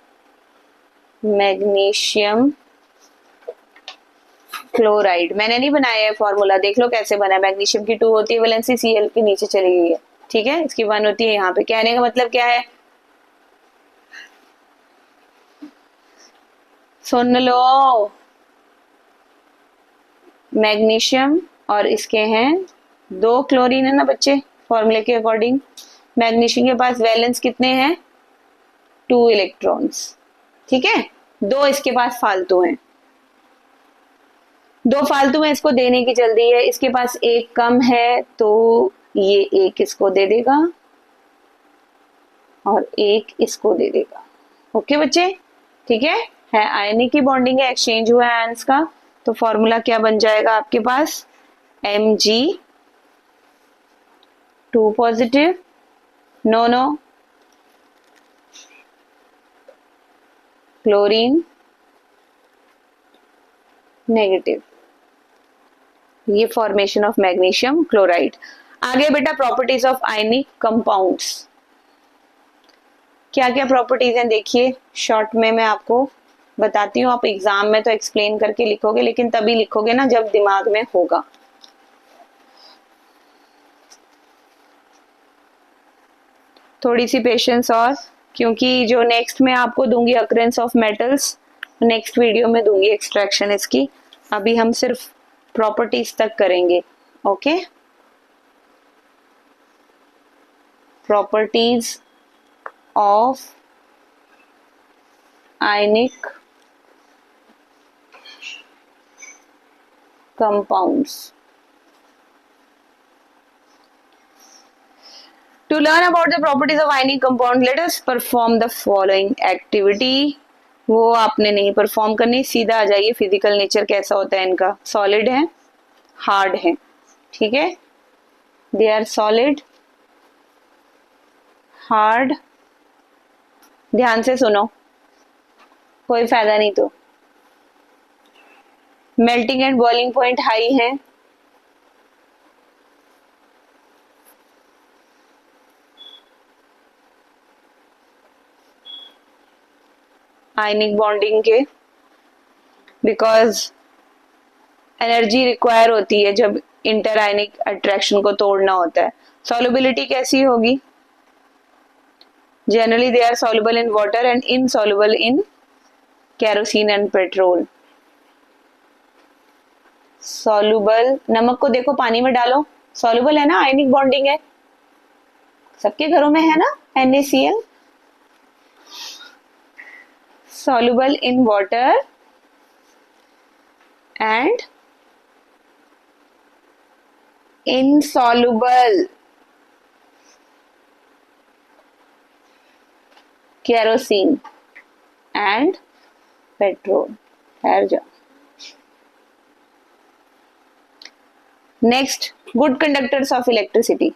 मैग्नीशियम क्लोराइड मैंने नहीं बनाया है फॉर्मूला, देख लो कैसे बना है। मैग्नीशियम की 2 होती है वैलेंसी, Cl के नीचे चली गई है। ठीक है, इसकी 1 होती है यहाँ पे। कहने का मतलब क्या है, सुन लो, मैग्नीशियम और इसके हैं 2 क्लोरीन है ना बच्चे, फॉर्मूले के अकॉर्डिंग। मैग्नीशियम के पास वैलेंस कितने हैं, 2 इलेक्ट्रॉन्स। ठीक है, 2 इसके पास फालतू हैं, 2 फालतू है, इसको देने की जल्दी है। इसके पास 1 कम है तो ये 1 इसको दे देगा और 1 इसको दे देगा। ओके बच्चे, ठीक है आयनिक की बॉन्डिंग है, एक्सचेंज हुआ है आयंस का। तो फॉर्मूला क्या बन जाएगा आपके पास, Mg 2 positive, no chlorine negative. ये फॉर्मेशन ऑफ मैग्नीशियम क्लोराइड। आगे बेटा प्रॉपर्टीज ऑफ आयनिक कंपाउंड्स, क्या क्या प्रॉपर्टीज हैं देखिए, शॉर्ट में मैं आपको बताती हूँ। आप एग्जाम में तो एक्सप्लेन करके लिखोगे, लेकिन तभी लिखोगे ना जब दिमाग में होगा। थोड़ी सी पेशेंस और, क्योंकि जो नेक्स्ट में आपको दूंगी occurrence of metals, next video में दूंगी एक्सट्रैक्शन इसकी। अभी हम सिर्फ प्रॉपर्टीज तक करेंगे। Okay, properties of ionic compounds। To learn about the properties of ionic compound, let us perform the following activity। वो आपने नहीं परफॉर्म करनी, सीधा आ जाइए। फिजिकल नेचर कैसा होता है इनका, सॉलिड है, हार्ड है। ठीक है, दे आर सॉलिड, हार्ड। ध्यान से सुनो, कोई फायदा नहीं तो। Melting and boiling point high है, आयनिक बॉन्डिंग के। बिकॉज एनर्जी रिक्वायर होती है जब इंटर आयनिक अट्रैक्शन को तोड़ना होता है। सॉल्युबिलिटी कैसी होगी? Generally they are soluble in water and insoluble in kerosene and petrol. Soluble, नमक को देखो पानी में डालो, सॉल्युबल है ना, आयनिक बॉन्डिंग है, सबके घरों में है ना NaCl। soluble in water and insoluble kerosene and petrol। ठहर जाओ। Next, good conductors of electricity.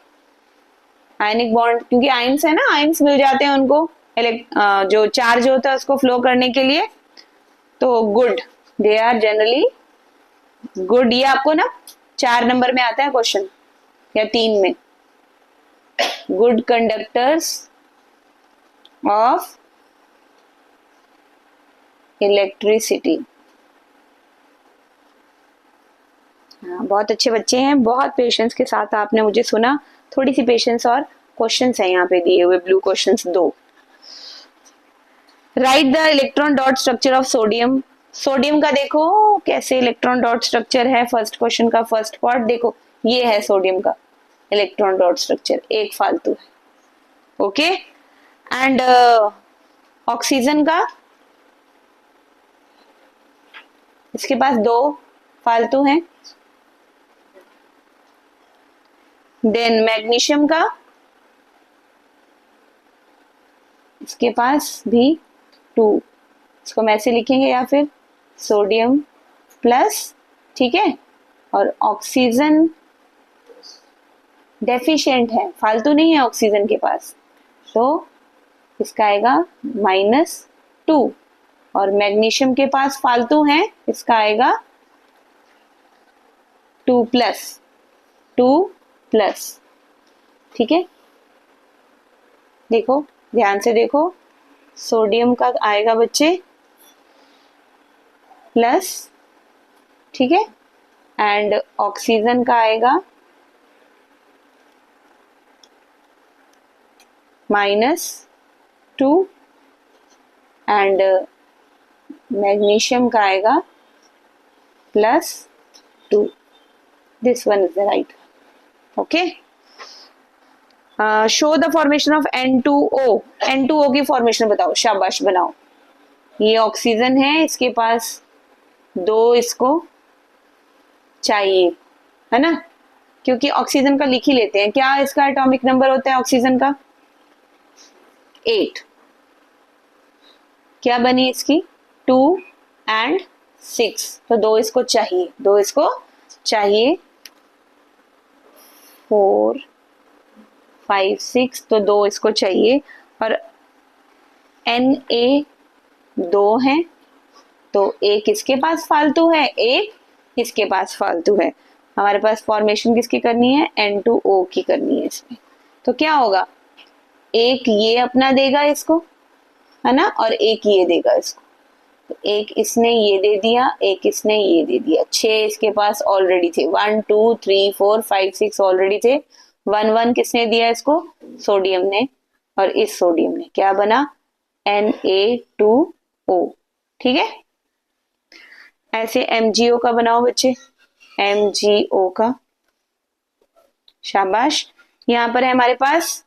Ionic bond, क्योंकि आयंस है ना, आयंस मिल जाते हैं उनको जो चार्ज होता है उसको फ्लो करने के लिए, तो good, they are generally good. ये आपको ना 4 नंबर में आता है क्वेश्चन या 3 में। Good conductors of electricity. हाँ, बहुत अच्छे बच्चे हैं, बहुत पेशेंस के साथ आपने मुझे सुना। थोड़ी सी पेशेंस और क्वेश्चंस है यहाँ पे दिए हुए, blue questions 2। Right the electron dot structure of sodium. Sodium का देखो कैसे इलेक्ट्रॉन डॉट स्ट्रक्चर है। फर्स्ट क्वेश्चन का फर्स्ट पार्ट देखो, ये है सोडियम का इलेक्ट्रॉन डॉट स्ट्रक्चर, एक फालतू है। ओके, एंड ऑक्सीजन का, इसके पास 2 फालतू हैं। देन मैग्नीशियम का, इसके पास भी 2। इसको मैं ऐसे लिखेंगे या फिर सोडियम प्लस, ठीक है। और ऑक्सीजन डेफिशिएंट है, फालतू नहीं है ऑक्सीजन के पास, तो इसका आएगा -2। और मैग्नीशियम के पास फालतू है, इसका आएगा 2 प्लस, ठीक है। देखो ध्यान से देखो, सोडियम का आएगा बच्चे प्लस, ठीक है, एंड ऑक्सीजन का आएगा -2 एंड मैग्नीशियम का आएगा +2। This one is the right. Okay, show the formation of N2O। N2O की फॉर्मेशन बताओ, शाबाश बनाओ। ये ऑक्सीजन है, इसके पास 2 इसको चाहिए, है ना, क्योंकि ऑक्सीजन का लिख ही लेते हैं। क्या इसका एटॉमिक नंबर होता है ऑक्सीजन का? 8। क्या बनी इसकी? 2 एंड 6, तो 2 इसको चाहिए, 2 इसको चाहिए। 4 5 6, तो 2 इसको चाहिए। और Na 2 है, तो एक इसके पास फालतू है, एक इसके पास फालतू है। हमारे पास फॉर्मेशन किसकी करनी है? N2O की करनी है इसमें। तो क्या होगा, एक ये अपना देगा इसको, है ना, और एक ये देगा इसको। तो एक इसने ये दे दिया, एक इसने ये दे दिया। 6 इसके पास ऑलरेडी थे, 1 2 3 4 5 6 ऑलरेडी थे। 1 किसने दिया इसको? सोडियम ने। और इस सोडियम ने क्या बना? Na2O, ठीक है। ऐसे MgO का बनाओ बच्चे, MgO का, शाबाश। यहाँ पर है हमारे पास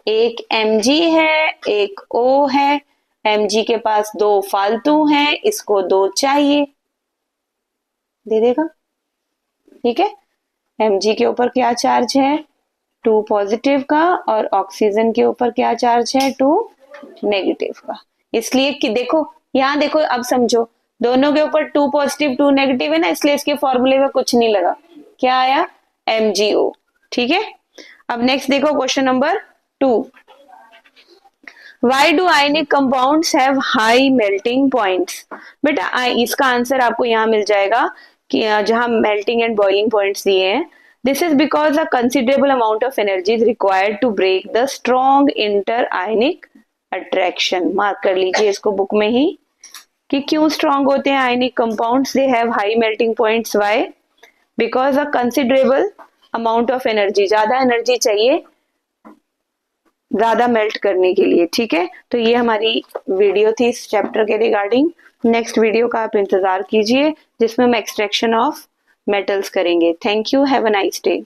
एक Mg है, एक O है। Mg के पास 2 फालतू हैं, इसको 2 चाहिए, दे देगा, ठीक है। Mg के ऊपर क्या चार्ज है? 2 पॉजिटिव का, और ऑक्सीजन के ऊपर क्या चार्ज है? 2 नेगेटिव का। इसलिए कि देखो यहाँ देखो, अब समझो, दोनों के ऊपर 2 पॉजिटिव 2 नेगेटिव है ना, इसलिए इसके फॉर्मूले में कुछ नहीं लगा। क्या आया? MgO, ठीक है। अब नेक्स्ट देखो question number 2। Why do ionic compounds have high melting points? बेटा इसका आंसर आपको यहाँ मिल जाएगा कि जहां मेल्टिंग एंड बॉइलिंग पॉइंट्स दिए हैं। This is because a considerable amount of energy is required to break the strong inter-ionic attraction। Mark कर लीजिए इसको बुक में ही, कि क्यों स्ट्रांग होते हैं ionic compounds, they have high melting points, why, because a considerable amount of energy, ज्यादा energy चाहिए ज्यादा मेल्ट करने के लिए। ठीक है, तो ये हमारी वीडियो थी इस चैप्टर के रिगार्डिंग। नेक्स्ट वीडियो का आप इंतजार कीजिए जिसमें हम एक्सट्रैक्शन ऑफ मेटल्स करेंगे। Thank you, have a nice day.